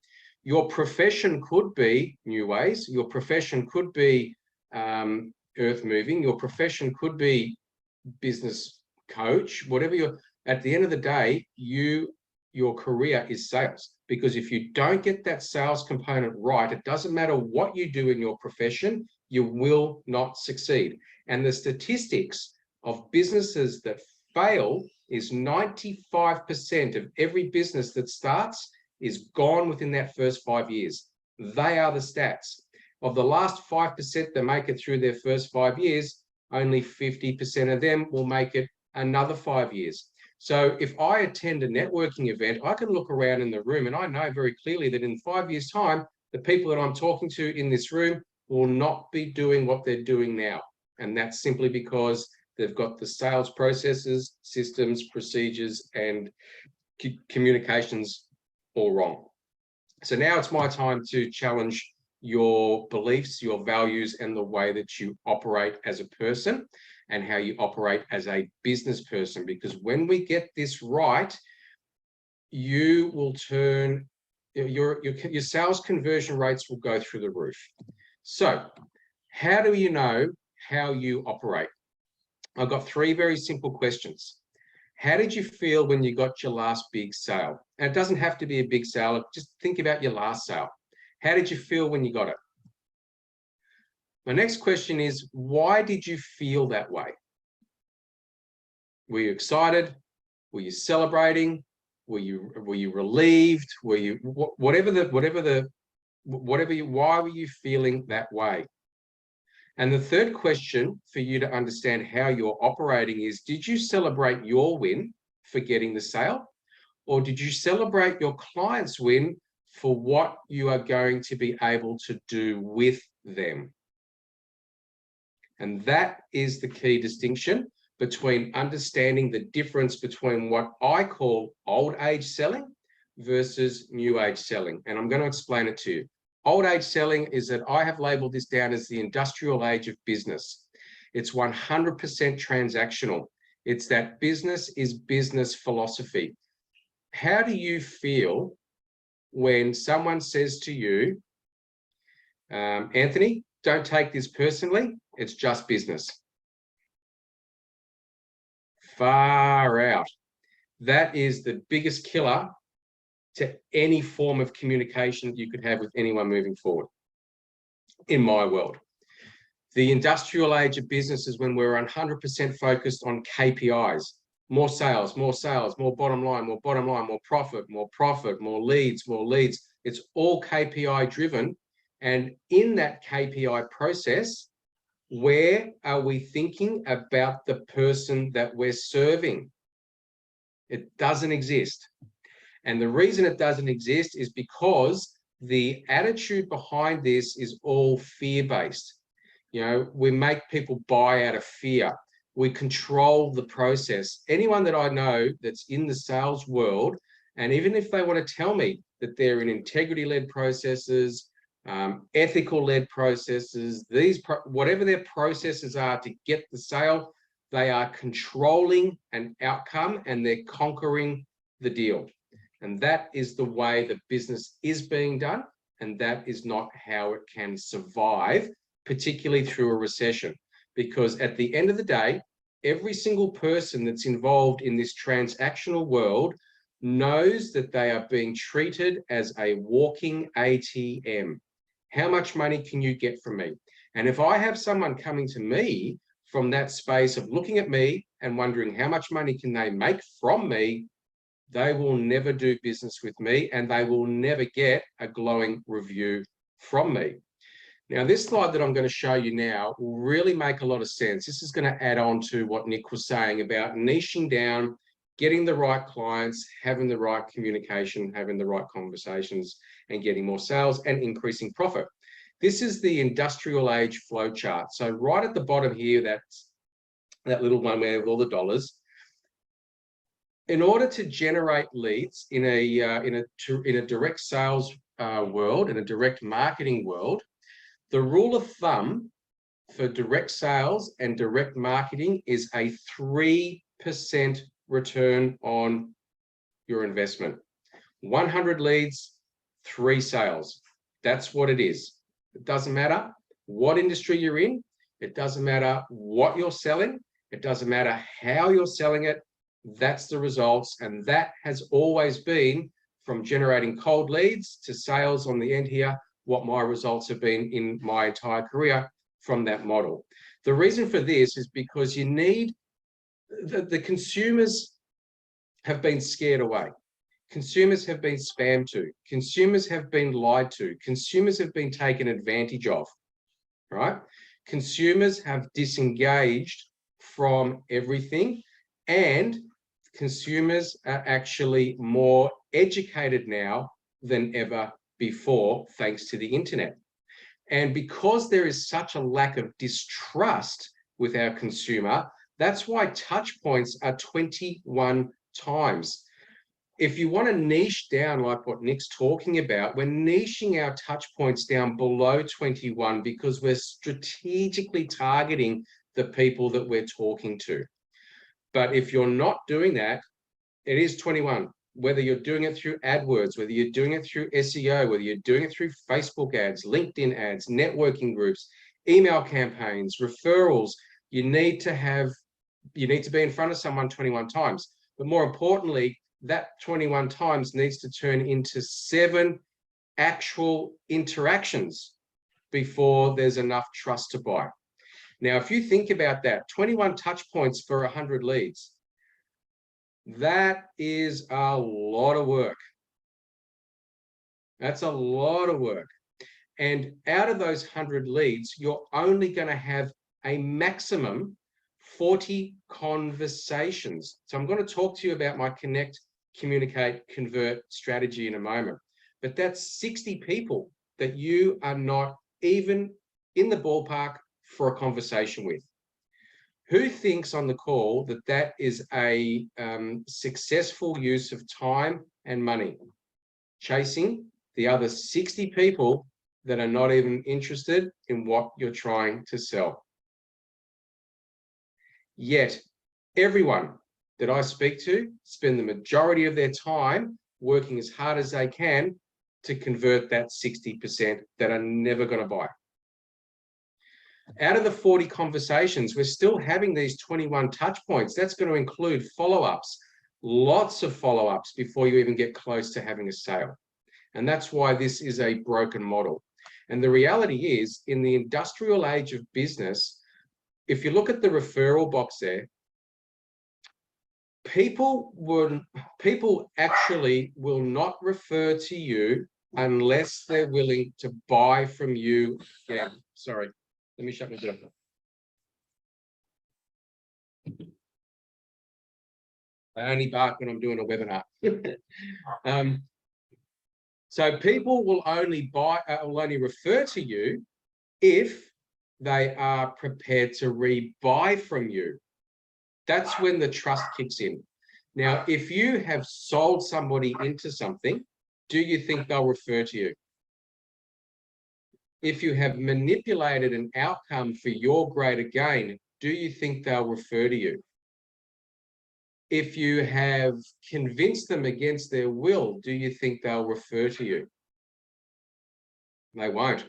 your profession could be New Ways, your profession could be earth moving, your profession could be business coach, whatever you're, at the end of the day, your career is sales. Because if you don't get that sales component right, it doesn't matter what you do in your profession, you will not succeed. And the statistics of businesses that fail is 95% of every business that starts is gone within that first 5 years. They are the stats. Of the last 5% that make it through their first 5 years, only 50% of them will make it another 5 years. So if I attend a networking event, I can look around in the room and I know very clearly that in 5 years' time, the people that I'm talking to in this room will not be doing what they're doing now. And that's simply because they've got the sales processes, systems, procedures, and communications all wrong. So now it's my time to challenge your beliefs, your values, and the way that you operate as a person and how you operate as a business person. Because when we get this right, you will turn, your sales conversion rates will go through the roof. So how do you know how you operate? I've got 3 very simple questions. How did you feel when you got your last big sale? And it doesn't have to be a big sale. Just think about your last sale. How did you feel when you got it? My next question is, why did you feel that way? Were you excited? Were you celebrating? Were you relieved? Were you why were you feeling that way? And the third question for you to understand how you're operating is, did you celebrate your win for getting the sale? Or did you celebrate your client's win for what you are going to be able to do with them? And that is the key distinction between understanding the difference between what I call old age selling versus new age selling. And I'm going to explain it to you. Old age selling is that I have labeled this down as the industrial age of business. It's 100% transactional. It's that business is business philosophy. How do you feel when someone says to you, Anthony, don't take this personally, it's just business? Far out. That is the biggest killer to any form of communication that you could have with anyone moving forward, in my world. The industrial age of business is when we're 100% focused on KPIs. More sales, more bottom line, more bottom line, more profit, more leads, more leads. It's all KPI driven. And in that KPI process, where are we thinking about the person that we're serving? It doesn't exist. And the reason it doesn't exist is because the attitude behind this is all fear-based. You know, we make people buy out of fear. We control the process. Anyone that I know that's in the sales world, and even if they want to tell me that they're in integrity-led processes, ethical-led processes, whatever their processes are to get the sale, they are controlling an outcome and they're conquering the deal. And that is the way the business is being done. And that is not how it can survive, particularly through a recession. Because at the end of the day, every single person that's involved in this transactional world knows that they are being treated as a walking ATM. How much money can you get from me? And if I have someone coming to me from that space of looking at me and wondering how much money can they make from me, they will never do business with me and they will never get a glowing review from me. Now, this slide that I'm going to show you now will really make a lot of sense. This is going to add on to what Nick was saying about niching down, getting the right clients, having the right communication, having the right conversations, and getting more sales and increasing profit. This is the industrial age flow chart. So right at the bottom here, that's that little one where with all the dollars. In order to generate leads in a direct sales world, in a direct marketing world, the rule of thumb for direct sales and direct marketing is a 3% return on your investment. 100 leads, 3 sales. That's what it is. It doesn't matter what industry you're in. It doesn't matter what you're selling. It doesn't matter how you're selling it. That's the results. And that has always been, from generating cold leads to sales on the end here, what my results have been in my entire career from that model. The reason for this is because you need, the consumers have been scared away. Consumers have been spammed to. Consumers have been lied to. Consumers have been taken advantage of, right? Consumers have disengaged from everything, and consumers are actually more educated now than ever before, thanks to the internet. And because there is such a lack of distrust with our consumer, that's why touch points are 21 times. If you want to niche down like what Nick's talking about, we're niching our touch points down below 21 because we're strategically targeting the people that we're talking to. But if you're not doing that, it is 21. Whether you're doing it through AdWords, whether you're doing it through SEO, whether you're doing it through Facebook ads, LinkedIn ads, networking groups, email campaigns, referrals, you need to be in front of someone 21 times. But more importantly, that 21 times needs to turn into 7 actual interactions before there's enough trust to buy. Now, if you think about that, 21 touch points for 100 leads, that is a lot of work. That's a lot of work. And out of those 100 leads, you're only going to have a maximum 40 conversations. So I'm going to talk to you about my connect, communicate, convert strategy in a moment. But that's 60 people that you are not even in the ballpark for a conversation with. Who thinks on the call that that is a successful use of time and money? Chasing the other 60 people that are not even interested in what you're trying to sell. Yet, everyone that I speak to spend the majority of their time working as hard as they can to convert that 60% that are never going to buy. Out of the 40 conversations, we're still having these 21 touch points. That's going to include follow-ups, lots of follow-ups before you even get close to having a sale. And that's why this is a broken model. And the reality is, in the industrial age of business, if you look at the referral box there, people actually will not refer to you unless they're willing to buy from you. Yeah, sorry. Let me shut my door. I only bark when I'm doing a webinar. So people will only refer to you if they are prepared to rebuy from you. That's when the trust kicks in. Now, if you have sold somebody into something, do you think they'll refer to you? If you have manipulated an outcome for your greater gain, do you think they'll refer to you? If you have convinced them against their will, do you think they'll refer to you? They won't.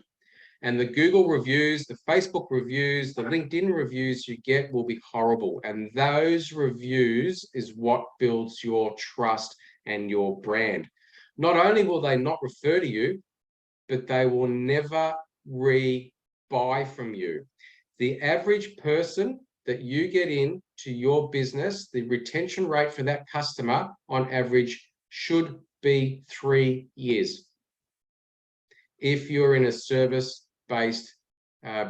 And the Google reviews, the Facebook reviews, the LinkedIn reviews you get will be horrible. And those reviews is what builds your trust and your brand. Not only will they not refer to you, but they will never rebuy buy from you. The average person that you get in to your business, the retention rate for that customer on average should be 3 years. If you're in a service-based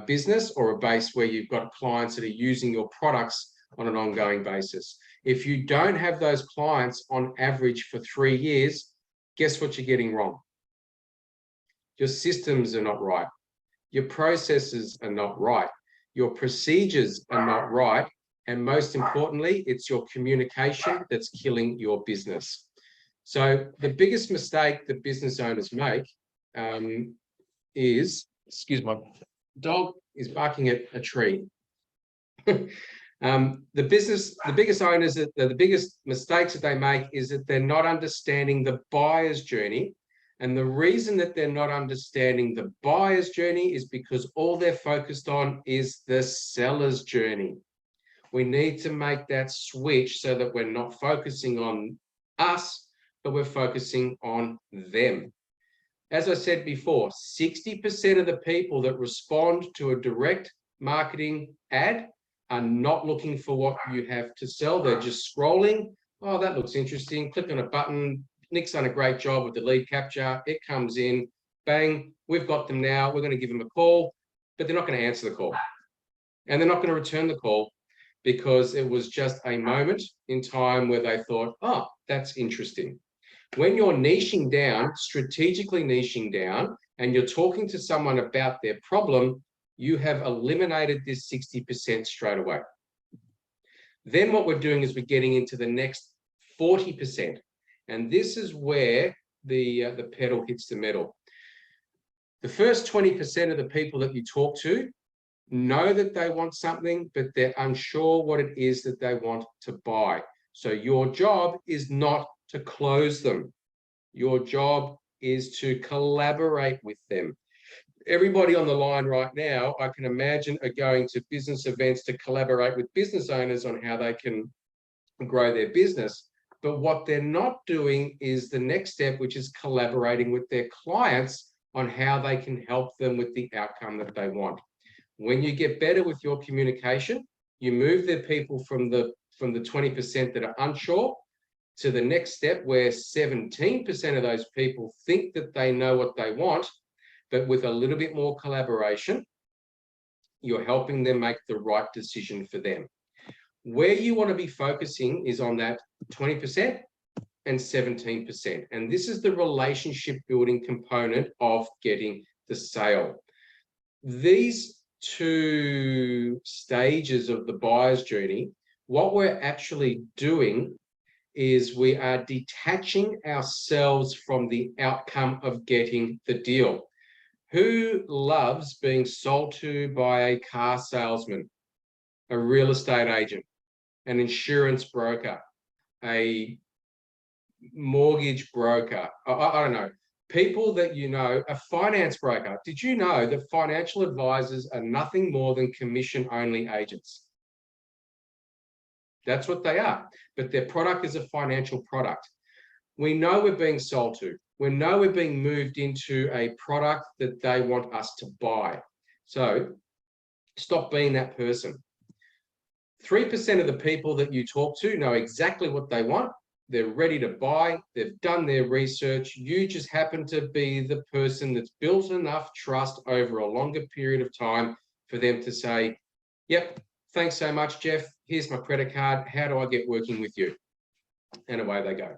business or a base where you've got clients that are using your products on an ongoing basis. If you don't have those clients on average for 3 years, guess what you're getting wrong? Your systems are not right. Your processes are not right. Your procedures are not right. And most importantly, it's your communication that's killing your business. So the biggest mistake that business owners make is, excuse my dog is barking at a tree. The biggest mistakes that they make is that they're not understanding the buyer's journey. And the reason that they're not understanding the buyer's journey is because all they're focused on is the seller's journey. We need to make that switch so that we're not focusing on us, but we're focusing on them. As I said before, 60% of the people that respond to a direct marketing ad are not looking for what you have to sell. They're just scrolling. Oh, that looks interesting. Click on a button. Nick's done a great job with the lead capture. It comes in, bang, we've got them now. We're going to give them a call, but they're not going to answer the call. And they're not going to return the call because it was just a moment in time where they thought, oh, that's interesting. When you're niching down, strategically niching down, and you're talking to someone about their problem, you have eliminated this 60% straight away. Then what we're doing is we're getting into the next 40%. And this is where the pedal hits the metal. The first 20% of the people that you talk to know that they want something, but they're unsure what it is that they want to buy. So your job is not to close them. Your job is to collaborate with them. Everybody on the line right now, I can imagine, are going to business events to collaborate with business owners on how they can grow their business. But what they're not doing is the next step, which is collaborating with their clients on how they can help them with the outcome that they want. When you get better with your communication, you move the people from the 20% that are unsure to the next step where 17% of those people think that they know what they want, but with a little bit more collaboration, you're helping them make the right decision for them. Where you want to be focusing is on that 20% and 17%. And this is the relationship building component of getting the sale. These two stages of the buyer's journey, what we're actually doing is we are detaching ourselves from the outcome of getting the deal. Who loves being sold to by a car salesman, a real estate agent, an insurance broker, a mortgage broker? I don't know. People that you know, a finance broker. Did you know that financial advisors are nothing more than commission-only agents? That's what they are. But their product is a financial product. We know we're being sold to. We know we're being moved into a product that they want us to buy. So stop being that person. 3% of the people that you talk to know exactly what they want. They're ready to buy. They've done their research. You just happen to be the person that's built enough trust over a longer period of time for them to say, yep, thanks so much, Jeff. Here's my credit card. How do I get working with you? And away they go.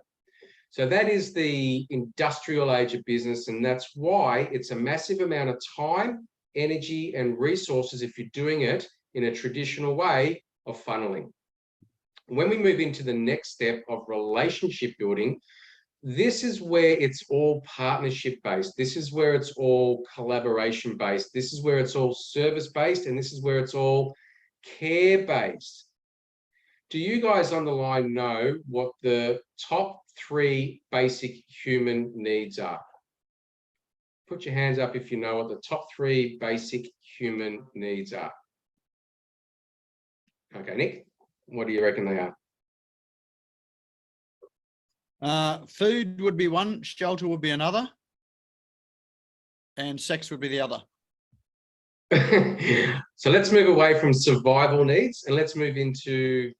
So that is the industrial age of business. And that's why it's a massive amount of time, energy, and resources if you're doing it in a traditional way of funneling. When we move into the next step of relationship building, this is where it's all partnership based. This is where it's all collaboration based. This is where it's all service based. And this is where it's all care based. Do you guys on the line know what the top 3 basic human needs are? Put your hands up if you know what the top 3 basic human needs are. Okay, Nick, what do you reckon they are? Food would be one, shelter would be another, and sex would be the other. So let's move away from survival needs and let's move into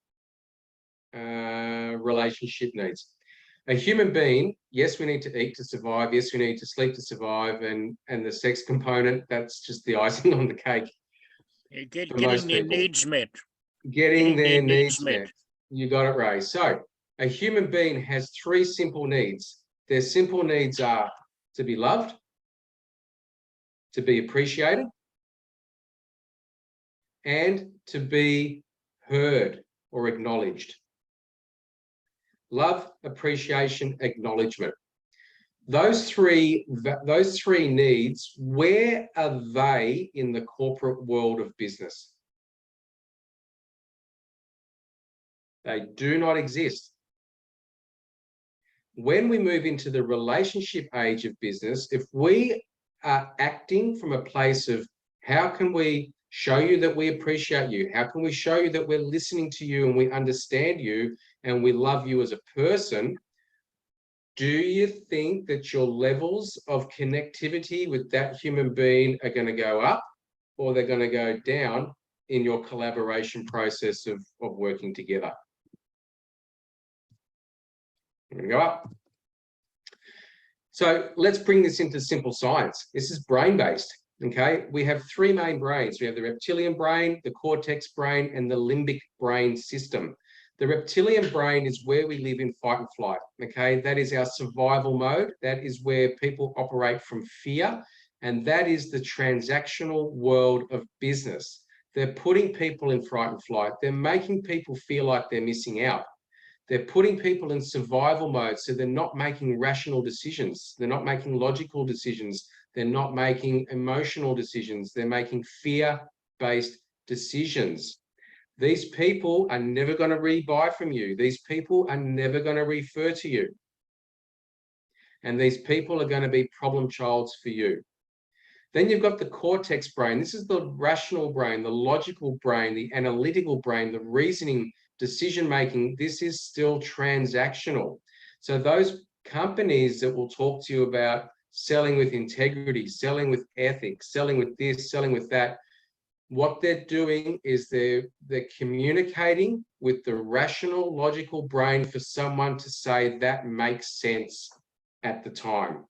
relationship needs. A human being, yes, we need to eat to survive. Yes, we need to sleep to survive, and the sex component, that's just the icing on the cake. Getting their needs met. Getting their needs met. You got it, Ray. So a human being has three simple needs. Their simple needs are to be loved, to be appreciated, and to be heard or acknowledged. Love, appreciation, acknowledgement. Those three needs, where are they in the corporate world of business? They do not exist. When we move into the relationship age of business, if we are acting from a place of how can we show you that we appreciate you? How can we show you that we're listening to you and we understand you and we love you as a person? Do you think that your levels of connectivity with that human being are going to go up, or they're going to go down in your collaboration process of working together? I'm going to go up. So let's bring this into simple science. This is brain-based. Okay, we have three main brains. We have the reptilian brain, the cortex brain, and the limbic brain system. The reptilian brain is where we live in fight and flight. Okay, that is our survival mode. That is where people operate from fear, and that is the transactional world of business. They're putting people in fright and flight. They're making people feel like they're missing out. They're putting people in survival mode, so they're not making rational decisions. They're not making logical decisions. They're not making emotional decisions. They're making fear-based decisions. These people are never going to rebuy from you. These people are never going to refer to you. And these people are going to be problem childs for you. Then you've got the cortex brain. This is the rational brain, the logical brain, the analytical brain, the reasoning, decision-making. This is still transactional. So those companies that will talk to you about selling with integrity, selling with ethics, selling with this, selling with that, what they're doing is they're communicating with the rational, logical brain for someone to say that makes sense at the time.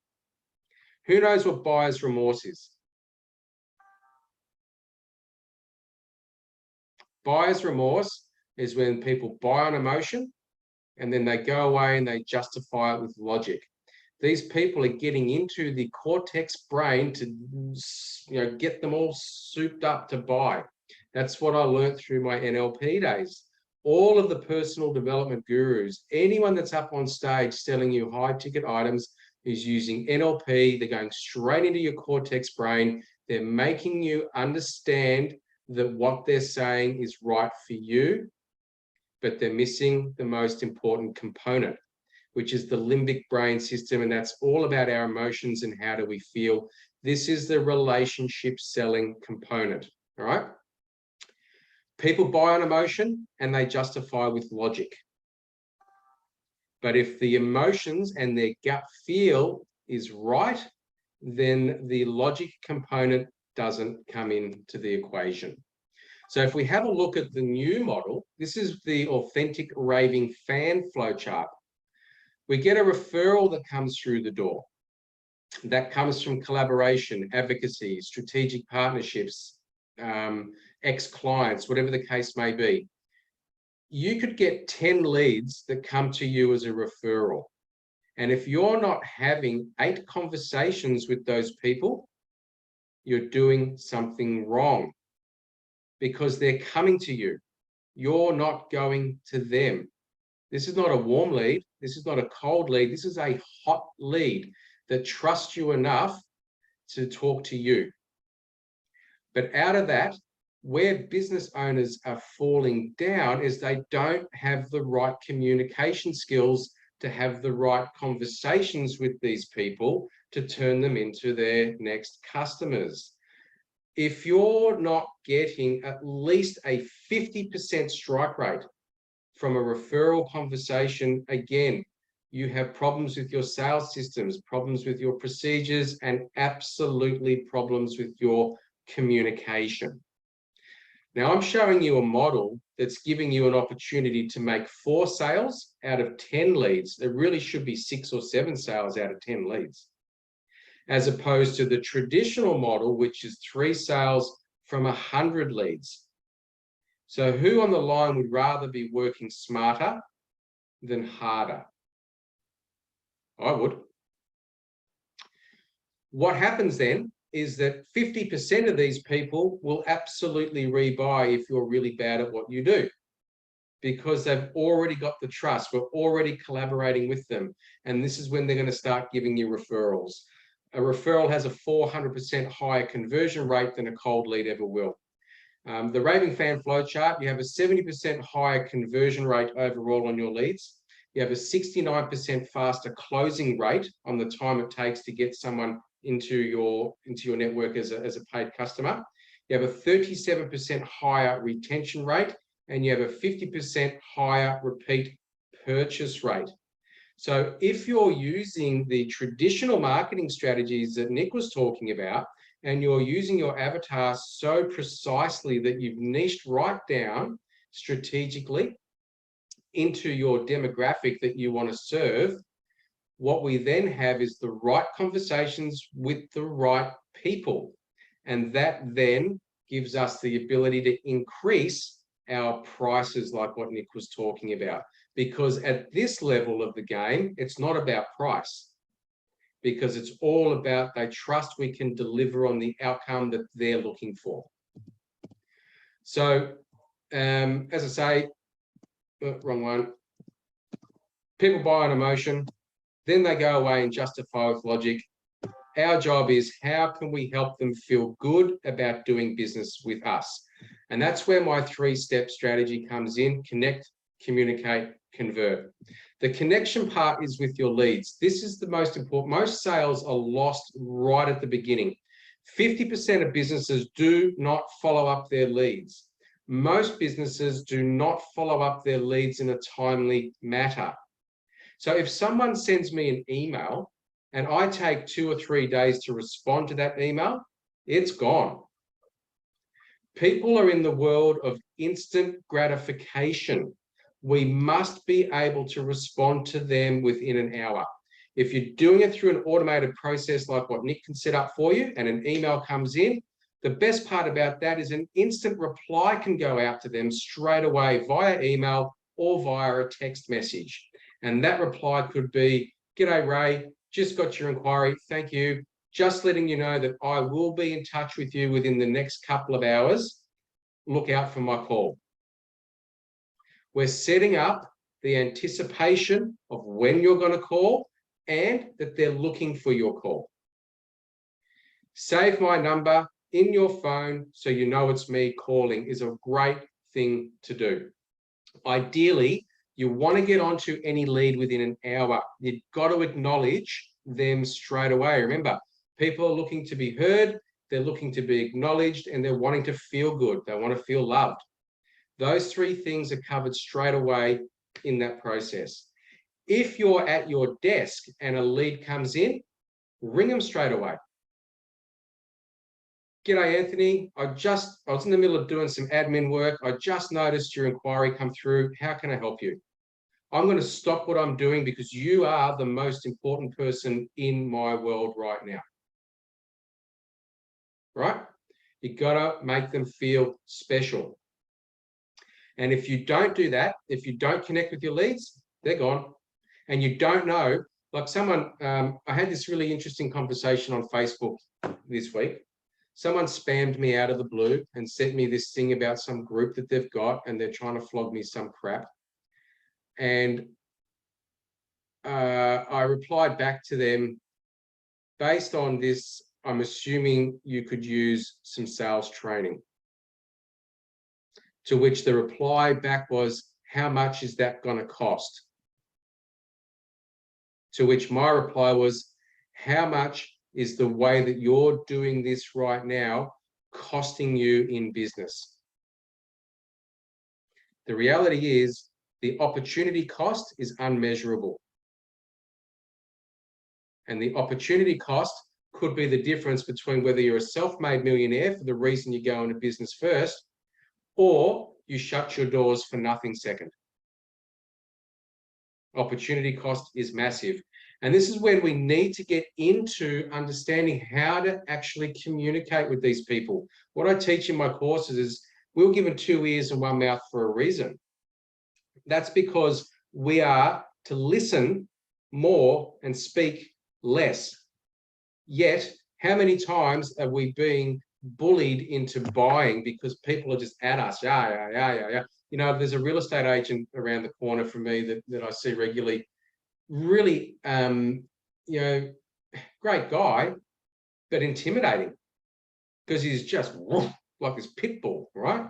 Who knows what buyer's remorse is? Buyer's remorse is when people buy on emotion and then they go away and they justify it with logic. These people are getting into the cortex brain to get them all souped up to buy. That's what I learned through my NLP days. All of the personal development gurus, anyone that's up on stage selling you high ticket items is using NLP. They're going straight into your cortex brain. They're making you understand that what they're saying is right for you, but they're missing the most important component, which is the limbic brain system. And that's all about our emotions and how do we feel. This is the relationship selling component, all right? People buy on emotion and they justify with logic. But if the emotions and their gut feel is right, then the logic component doesn't come into the equation. So if we have a look at the new model, this is the authentic raving fan flow chart. We get a referral that comes through the door. That comes from collaboration, advocacy, strategic partnerships, ex-clients, whatever the case may be. You could get 10 leads that come to you as a referral. And if you're not having 8 conversations with those people, you're doing something wrong because they're coming to you. You're not going to them. This is not a warm lead. This is not a cold lead. This is a hot lead that trusts you enough to talk to you. But out of that, where business owners are falling down is they don't have the right communication skills to have the right conversations with these people to turn them into their next customers. If you're not getting at least a 50% strike rate from a referral conversation, again, you have problems with your sales systems, problems with your procedures, and absolutely problems with your communication. Now I'm showing you a model that's giving you an opportunity to make 4 sales out of 10 leads. There really should be 6 or 7 sales out of 10 leads, as opposed to the traditional model, which is 3 sales from 100 leads. So who on the line would rather be working smarter than harder? I would. What happens then is that 50% of these people will absolutely rebuy if you're really bad at what you do, because they've already got the trust. We're already collaborating with them. And this is when they're going to start giving you referrals. A referral has a 400% higher conversion rate than a cold lead ever will. The raving fan flowchart, you have a 70% higher conversion rate overall on your leads. You have a 69% faster closing rate on the time it takes to get someone into your network as a paid customer. You have a 37% higher retention rate, and you have a 50% higher repeat purchase rate. So if you're using the traditional marketing strategies that Nick was talking about, and you're using your avatar so precisely that you've niched right down strategically into your demographic that you want to serve, what we then have is the right conversations with the right people. And that then gives us the ability to increase our prices, like what Nick was talking about. Because at this level of the game, it's not about price, because it's all about they trust we can deliver on the outcome that they're looking for. So, as I say, wrong one. People buy on emotion, then they go away and justify with logic. Our job is, how can we help them feel good about doing business with us? And that's where my 3-step strategy comes in: connect, communicate, convert. The connection part is with your leads. This is the most important. Most sales are lost right at the beginning. 50% of businesses do not follow up their leads. Most businesses do not follow up their leads in a timely manner. So if someone sends me an email and I take 2 or 3 days to respond to that email, it's gone. People are in the world of instant gratification. We must be able to respond to them within an hour. If you're doing it through an automated process like what Nick can set up for you, and an email comes in, the best part about that is an instant reply can go out to them straight away via email or via a text message. And that reply could be, "G'day Ray, just got your inquiry, thank you. Just letting you know that I will be in touch with you within the next couple of hours. Look out for my call." We're setting up the anticipation of when you're going to call and that they're looking for your call. Save my number in your phone so you know it's me calling is a great thing to do. Ideally, you want to get onto any lead within an hour. You've got to acknowledge them straight away. Remember, people are looking to be heard, they're looking to be acknowledged, and they're wanting to feel good. They want to feel loved. Those 3 things are covered straight away in that process. If you're at your desk and a lead comes in, ring them straight away. "G'day, Anthony. I was in the middle of doing some admin work. I just noticed your inquiry come through. How can I help you? I'm going to stop what I'm doing because you are the most important person in my world right now." Right? You got to make them feel special. And if you don't do that, if you don't connect with your leads, they're gone. And you don't know, like someone, I had this really interesting conversation on Facebook this week. Someone spammed me out of the blue and sent me this thing about some group that they've got, and they're trying to flog me some crap. And I replied back to them, "Based on this, I'm assuming you could use some sales training." To which the reply back was, "How much is that going to cost?" To which my reply was, "How much is the way that you're doing this right now costing you in business?" The reality is the opportunity cost is unmeasurable. And the opportunity cost could be the difference between whether you're a self-made millionaire for the reason you go into business first, or you shut your doors for nothing second. Opportunity cost is massive. And this is when we need to get into understanding how to actually communicate with these people. What I teach in my courses is we were given 2 ears and 1 mouth for a reason. That's because we are to listen more and speak less. Yet, how many times are we being bullied into buying because people are just at us? Yeah. You know, there's a real estate agent around the corner from me that I see regularly. Really, you know, great guy, but intimidating because he's just like this pit bull, right?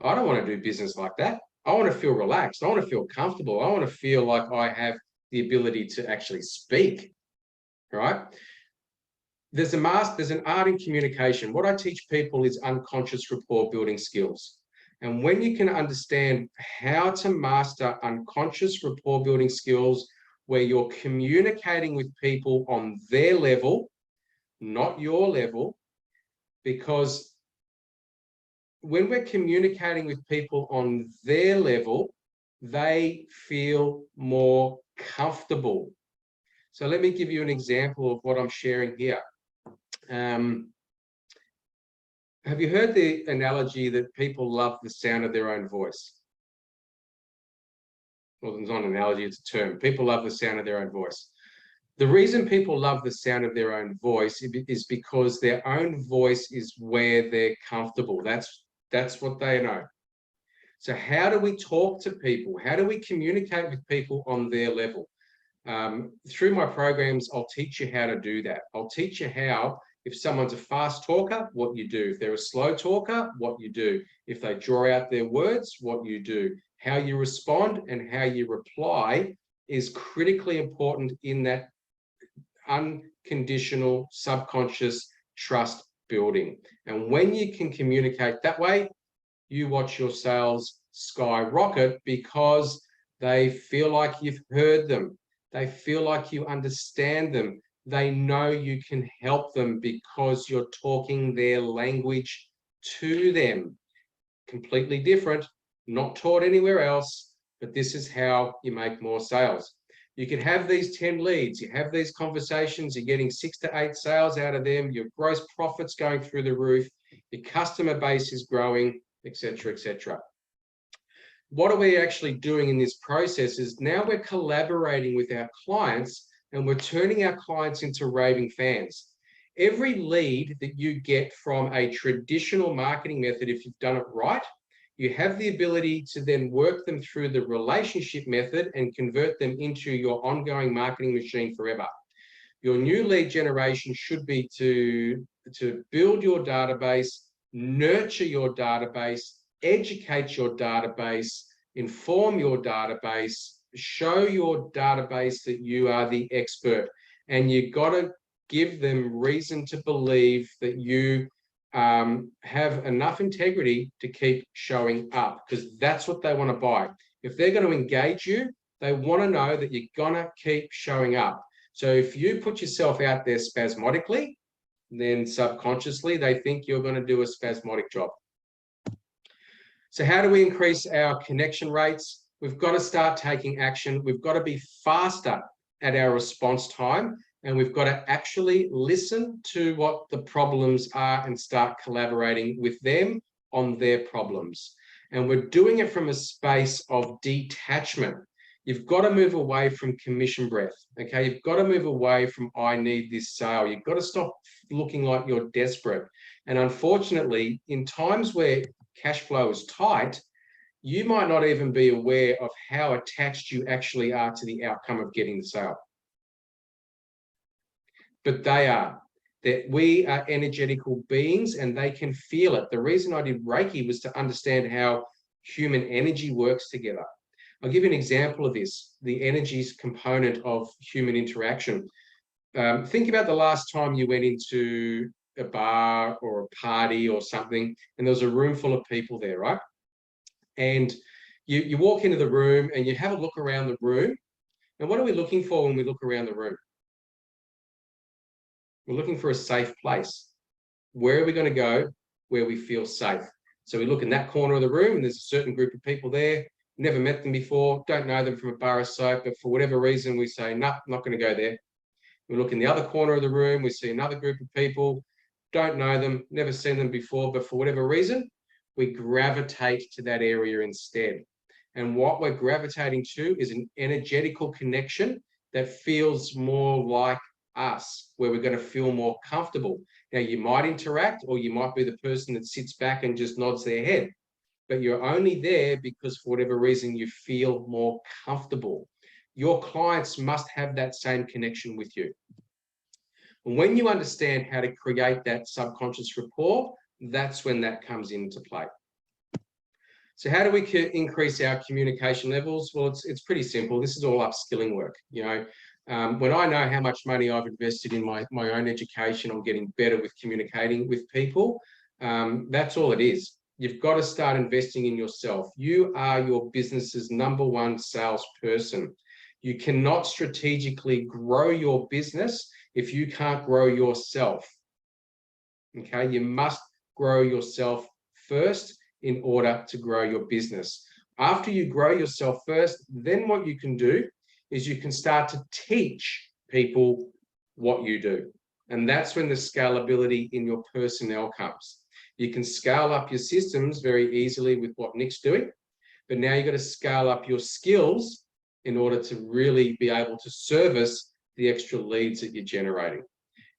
I don't want to do business like that. I want to feel relaxed. I want to feel comfortable. I want to feel like I have the ability to actually speak, right? There's an art in communication. What I teach people is unconscious rapport building skills. And when you can understand how to master unconscious rapport building skills, where you're communicating with people on their level, not your level, because when we're communicating with people on their level, they feel more comfortable. So let me give you an example of what I'm sharing here. Have you heard the analogy that people love the sound of their own voice? Well, it's not an analogy, it's a term. People love the sound of their own voice. The reason people love the sound of their own voice is because their own voice is where they're comfortable. That's what they know. So how do we talk to people? How do we communicate with people on their level? Through my programs, I'll teach you how to do that. I'll teach you how, if someone's a fast talker, what you do. If they're a slow talker, what you do. If they draw out their words, what you do. How you respond and how you reply is critically important in that unconditional subconscious trust building. And when you can communicate that way, you watch your sales skyrocket because they feel like you've heard them. They feel like you understand them. They know you can help them because you're talking their language to them. Completely different, not taught anywhere else, but this is how you make more sales. You can have these 10 leads, you have these conversations, you're getting 6 to 8 sales out of them, your gross profits going through the roof, your customer base is growing, etc., etc. What are we actually doing in this process is now we're collaborating with our clients and we're turning our clients into raving fans. Every lead that you get from a traditional marketing method, if you've done it right, you have the ability to then work them through the relationship method and convert them into your ongoing marketing machine forever. Your new lead generation should be to build your database, nurture your database, educate your database, inform your database, show your database that you are the expert. And you've got to give them reason to believe that you have enough integrity to keep showing up, because that's what they want to buy. If they're going to engage you, they want to know that you're going to keep showing up. So if you put yourself out there spasmodically, then subconsciously they think you're going to do a spasmodic job. So how do we increase our connection rates? We've got to start taking action. We've got to be faster at our response time. And we've got to actually listen to what the problems are and start collaborating with them on their problems. And we're doing it from a space of detachment. You've got to move away from commission breath, okay? You've got to move away from, I need this sale. You've got to stop looking like you're desperate. And unfortunately, in times where cash flow is tight, you might not even be aware of how attached you actually are to the outcome of getting the sale. But they are. That we are energetical beings and they can feel it. The reason I did Reiki was to understand how human energy works together. I'll give you an example of this, the energies component of human interaction. Think about the last time you went into a bar or a party or something, and there was a room full of people there, right? And you walk into the room and you have a look around the room. And what are we looking for when we look around the room? We're looking for a safe place. Where are we going to go where we feel safe? So we look in that corner of the room and there's a certain group of people there, never met them before, don't know them from a bar of soap, but for whatever reason we say, no, not going to go there. We look in the other corner of the room, we see another group of people, don't know them, never seen them before, but for whatever reason, we gravitate to that area instead. And what we're gravitating to is an energetical connection that feels more like us, where we're going to feel more comfortable. Now, you might interact, or you might be the person that sits back and just nods their head, but you're only there because for whatever reason, you feel more comfortable. Your clients must have that same connection with you. And when you understand how to create that subconscious rapport, that's when that comes into play. So how do we increase our communication levels? Well, it's pretty simple. This is all upskilling work. You know, when I know how much money I've invested in my own education on getting better with communicating with people, that's all it is. You've got to start investing in yourself. You are your business's #1 salesperson. You cannot strategically grow your business if you can't grow yourself. Okay, you must grow yourself first in order to grow your business. After you grow yourself first, then what you can do is you can start to teach people what you do. And that's when the scalability in your personnel comes. You can scale up your systems very easily with what Nick's doing, but now you've got to scale up your skills in order to really be able to service the extra leads that you're generating.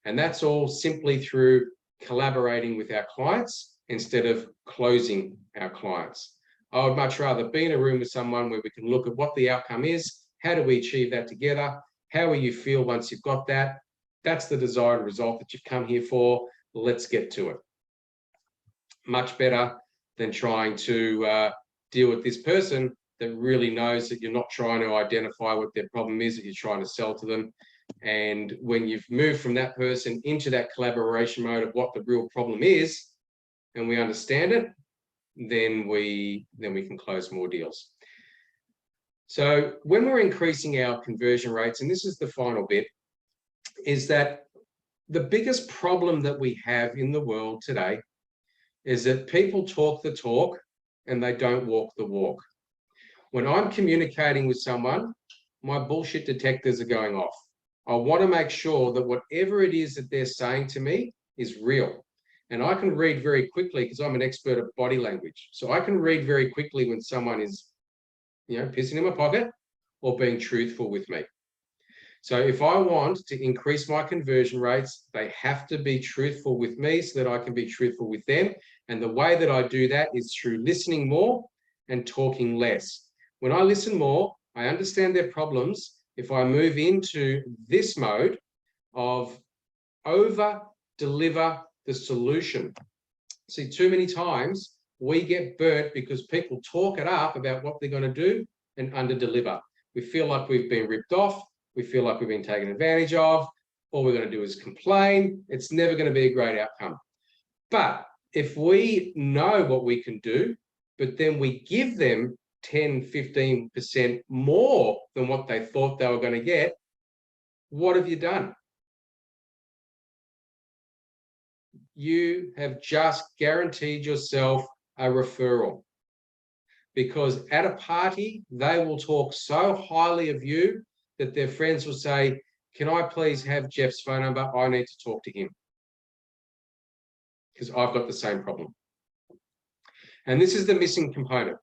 And that's all simply through collaborating with our clients instead of closing our clients. I would much rather be in a room with someone where we can look at what the outcome is, how do we achieve that together, how will you feel once you've got that? That's the desired result that you've come here for. Let's get to it. Much better than trying to deal with this person that really knows that you're not trying to identify what their problem is, that you're trying to sell to them. And when you've moved from that person into that collaboration mode of what the real problem is, and we understand it, then we can close more deals. So when we're increasing our conversion rates, and this is the final bit, is that the biggest problem that we have in the world today is that people talk the talk and they don't walk the walk. When I'm communicating with someone, my bullshit detectors are going off. I want to make sure that whatever it is that they're saying to me is real. And I can read very quickly because I'm an expert at body language. So I can read very quickly when someone is, pissing in my pocket or being truthful with me. So if I want to increase my conversion rates, they have to be truthful with me so that I can be truthful with them. And the way that I do that is through listening more and talking less. When I listen more, I understand their problems. If I move into this mode of over-deliver the solution. See, too many times we get burnt because people talk it up about what they're going to do and under-deliver. We feel like we've been ripped off. We feel like we've been taken advantage of. All we're going to do is complain. It's never going to be a great outcome. But if we know what we can do, but then we give them 10, 15% more than what they thought they were going to get, what have you done? You have just guaranteed yourself a referral, because at a party, they will talk so highly of you that their friends will say, can I please have Jeff's phone number? I need to talk to him because I've got the same problem. And this is the missing component.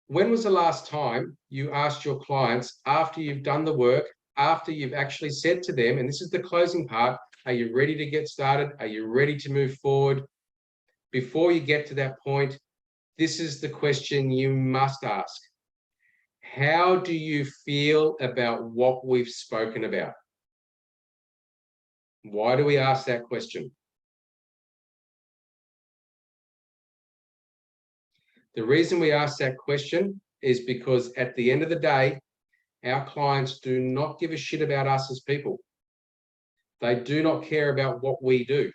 When was the last time you asked your clients, after you've done the work, after you've actually said to them, and this is the closing part, are you ready to get started? Are you ready to move forward? Before you get to that point, this is the question you must ask. How do you feel about what we've spoken about? Why do we ask that question? The reason we ask that question is because at the end of the day, our clients do not give a shit about us as people. They do not care about what we do.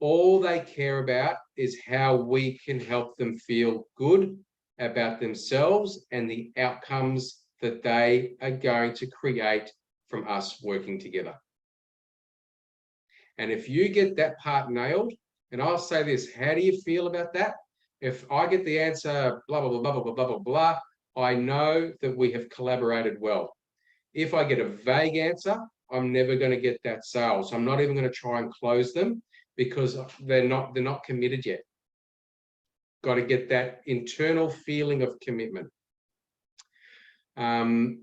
All they care about is how we can help them feel good about themselves and the outcomes that they are going to create from us working together. And if you get that part nailed, and I'll say this, how do you feel about that? If I get the answer, blah, blah, blah, blah, blah, blah, blah, blah, I know that we have collaborated well. If I get a vague answer, I'm never going to get that sale. So I'm not even going to try and close them because they're not committed yet. Got to get that internal feeling of commitment. The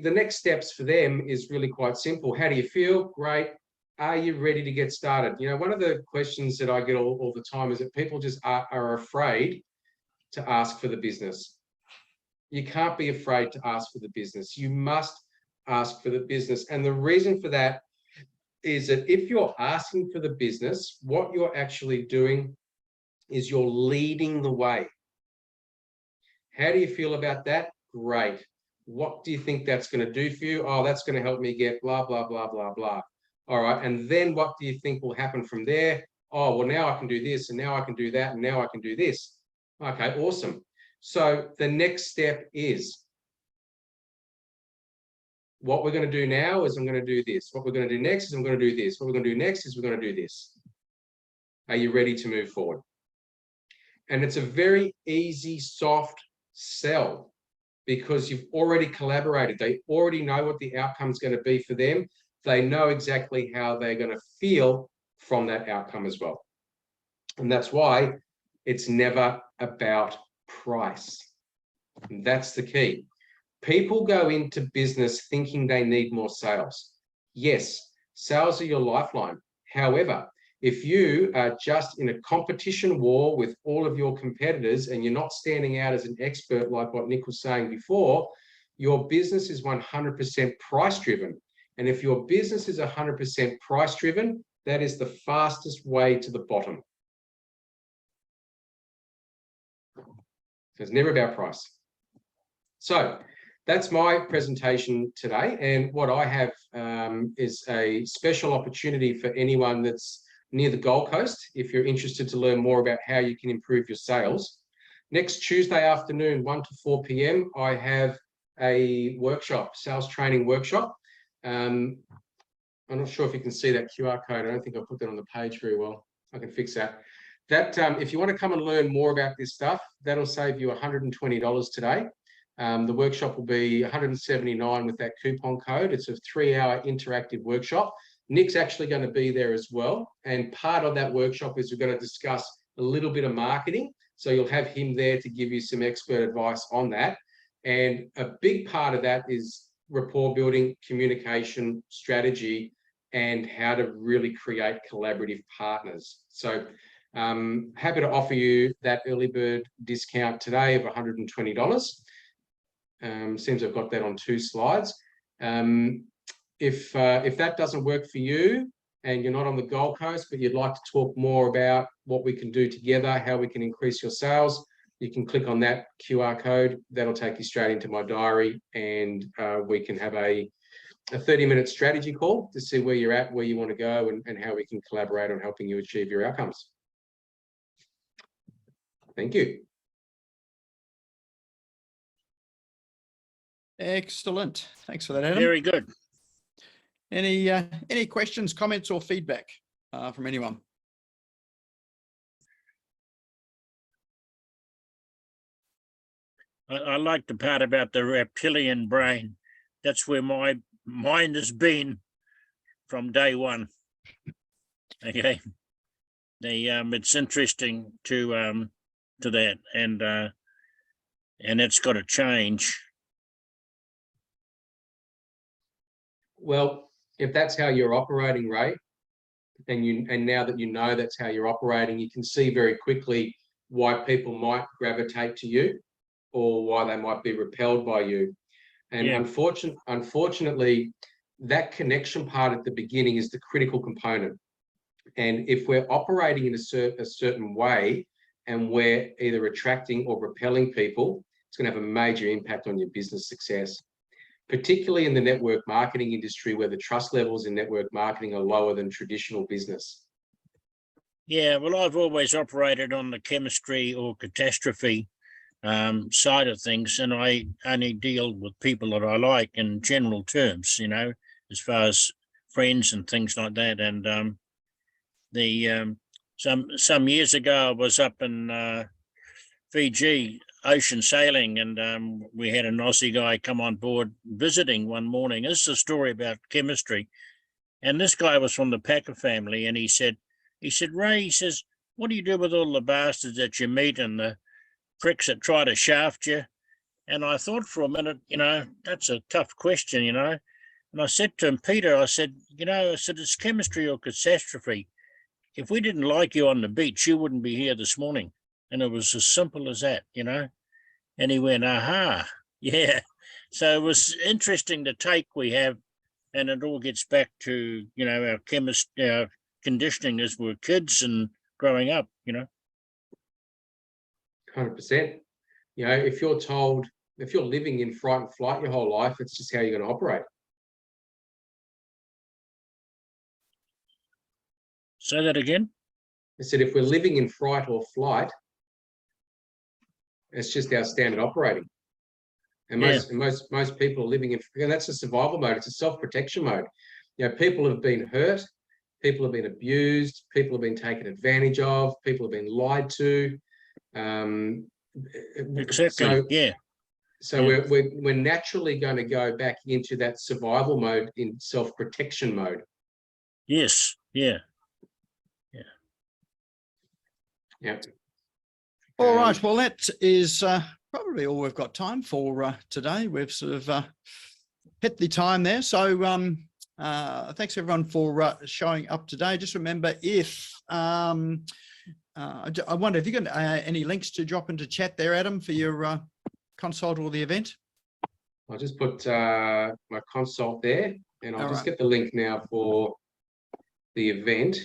next steps for them is really quite simple. How do you feel? Great. Are you ready to get started? You know, one of the questions that I get all the time is that people just are afraid to ask for the business. You can't be afraid to ask for the business. You must ask for the business. And the reason for that is that if you're asking for the business, what you're actually doing is you're leading the way. How do you feel about that? Great. What do you think that's going to do for you? Oh, that's going to help me get blah, blah, blah, blah, blah. All right. And then what do you think will happen from there? Oh, well, now I can do this, and now I can do that, and now I can do this. Okay, awesome. So the next step is what we're going to do now is I'm going to do this. What we're going to do next is I'm going to do this. What we're going to do next is we're going to do this. Are you ready to move forward? And it's a very easy, soft sell because you've already collaborated. They already know what the outcome is going to be for them. They know exactly how they're going to feel from that outcome as well. And that's why it's never about price. And that's the key. People go into business thinking they need more sales. Yes, sales are your lifeline. However, if you are just in a competition war with all of your competitors and you're not standing out as an expert like what Nick was saying before, your business is 100% price driven. And if your business is 100% price driven, that is the fastest way to the bottom. So it's never about price. So that's my presentation today. And what I have is a special opportunity for anyone that's near the Gold Coast, if you're interested to learn more about how you can improve your sales. Next Tuesday afternoon, 1 to 4 p.m, I have a workshop, sales training workshop. I'm not sure if you can see that QR code. I don't think I put that on the page very well. I can fix that. If you want to come and learn more about this stuff, that'll save you $120 today. The workshop will be $179 with that coupon code. It's a 3-hour interactive workshop. Nick's actually going to be there as well. And part of that workshop is we're going to discuss a little bit of marketing. So you'll have him there to give you some expert advice on that. And a big part of that is rapport building, communication, strategy, and how to really create collaborative partners. So happy to offer you that early bird discount today of $120. Seems I've got that on 2 slides. If that doesn't work for you and you're not on the Gold Coast, but you'd like to talk more about what we can do together, how we can increase your sales, you can click on that QR code. That'll take you straight into my diary, and we can have a 30-minute strategy call to see where you're at, where you want to go, and how we can collaborate on helping you achieve your outcomes. Thank you. Excellent. Thanks for that, Adam. Very good. Any questions, comments, or feedback from anyone? I like the part about the reptilian brain. That's where my mind has been from day one. Okay, it's interesting to that, and it's got to change. Well, if that's how you're operating, Ray, and now that you know that's how you're operating, you can see very quickly why people might gravitate to you or why they might be repelled by you. And unfortunately, that connection part at the beginning is the critical component. And if we're operating in a certain way and we're either attracting or repelling people, it's going to have a major impact on your business success, particularly in the network marketing industry where the trust levels in network marketing are lower than traditional business. Yeah, well, I've always operated on the chemistry or catastrophe side of things, and I only deal with people that I like in general terms, you know, as far as friends and things like that. And some years ago, I was up in Fiji ocean sailing, and we had an Aussie guy come on board visiting one morning. This is a story about chemistry, and this guy was from the Packer family, and he said, Ray, he says, what do you do with all the bastards that you meet and the pricks that try to shaft you? And I thought for a minute, you know, that's a tough question, you know. And I said to him, Peter, I said, you know, I said, it's chemistry or catastrophe. If we didn't like you on the beach, you wouldn't be here this morning. And it was as simple as that, you know. And he went, aha, yeah. So it was interesting the take we have, and it all gets back to, you know, our conditioning as we're kids and growing up, you know. 100%. You know, if you're living in fright and flight your whole life, it's just how you're going to operate. Say that again. I said, if we're living in fright or flight, it's just our standard operating. And most people are living in, and that's a survival mode. It's a self-protection mode. You know, people have been hurt, people have been abused, people have been taken advantage of, people have been lied to. Exactly. So we're naturally going to go back into that survival mode, in self-protection mode. Yes. Yeah. All right. Well, that is probably all we've got time for today. We've sort of hit the time there. So thanks everyone for showing up today. Just remember, if I wonder if you got any links to drop into chat there, Adam, for your consult or the event. I'll just put my consult there, and I'll just get the link now for the event.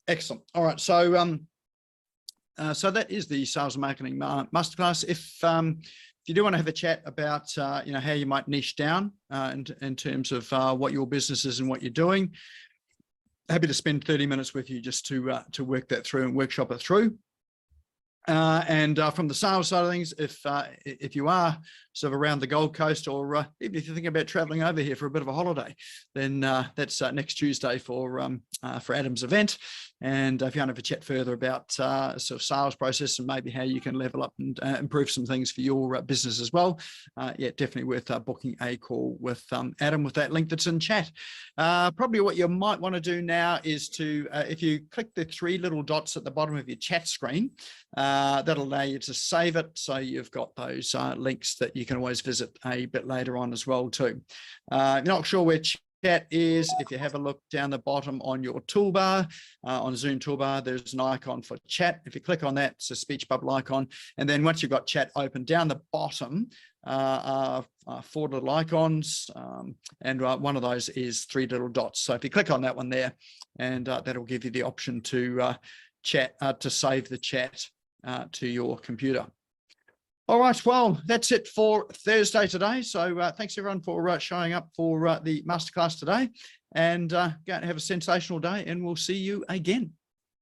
Excellent. All right. So so that is the sales and marketing masterclass. If you do want to have a chat about you know, how you might niche down in terms of what your business is and what you're doing, happy to spend 30 minutes with you just to work that through and workshop it through. And from the sales side of things, if you are sort of around the Gold Coast, or even if you're thinking about traveling over here for a bit of a holiday, then that's next Tuesday for Adam's event. And if you want to have a chat further about sort of sales process and maybe how you can level up and improve some things for your business as well, yeah, definitely worth booking a call with Adam with that link that's in chat. Probably what you might want to do now is to, if you click the 3 little dots at the bottom of your chat screen, that'll allow you to save it, so you've got those links that you can always visit a bit later on as well too. If you're not sure where chat is, if you have a look down the bottom on your toolbar, on Zoom toolbar, there's an icon for chat. If you click on that, it's a speech bubble icon, and then once you've got chat open, down the bottom are 4 little icons, and one of those is 3 little dots. So if you click on that one there, and that'll give you the option to chat, to save the chat to your computer. All right, well, that's it for Thursday today. So thanks everyone for showing up for the masterclass today, and go and have a sensational day, and we'll see you again.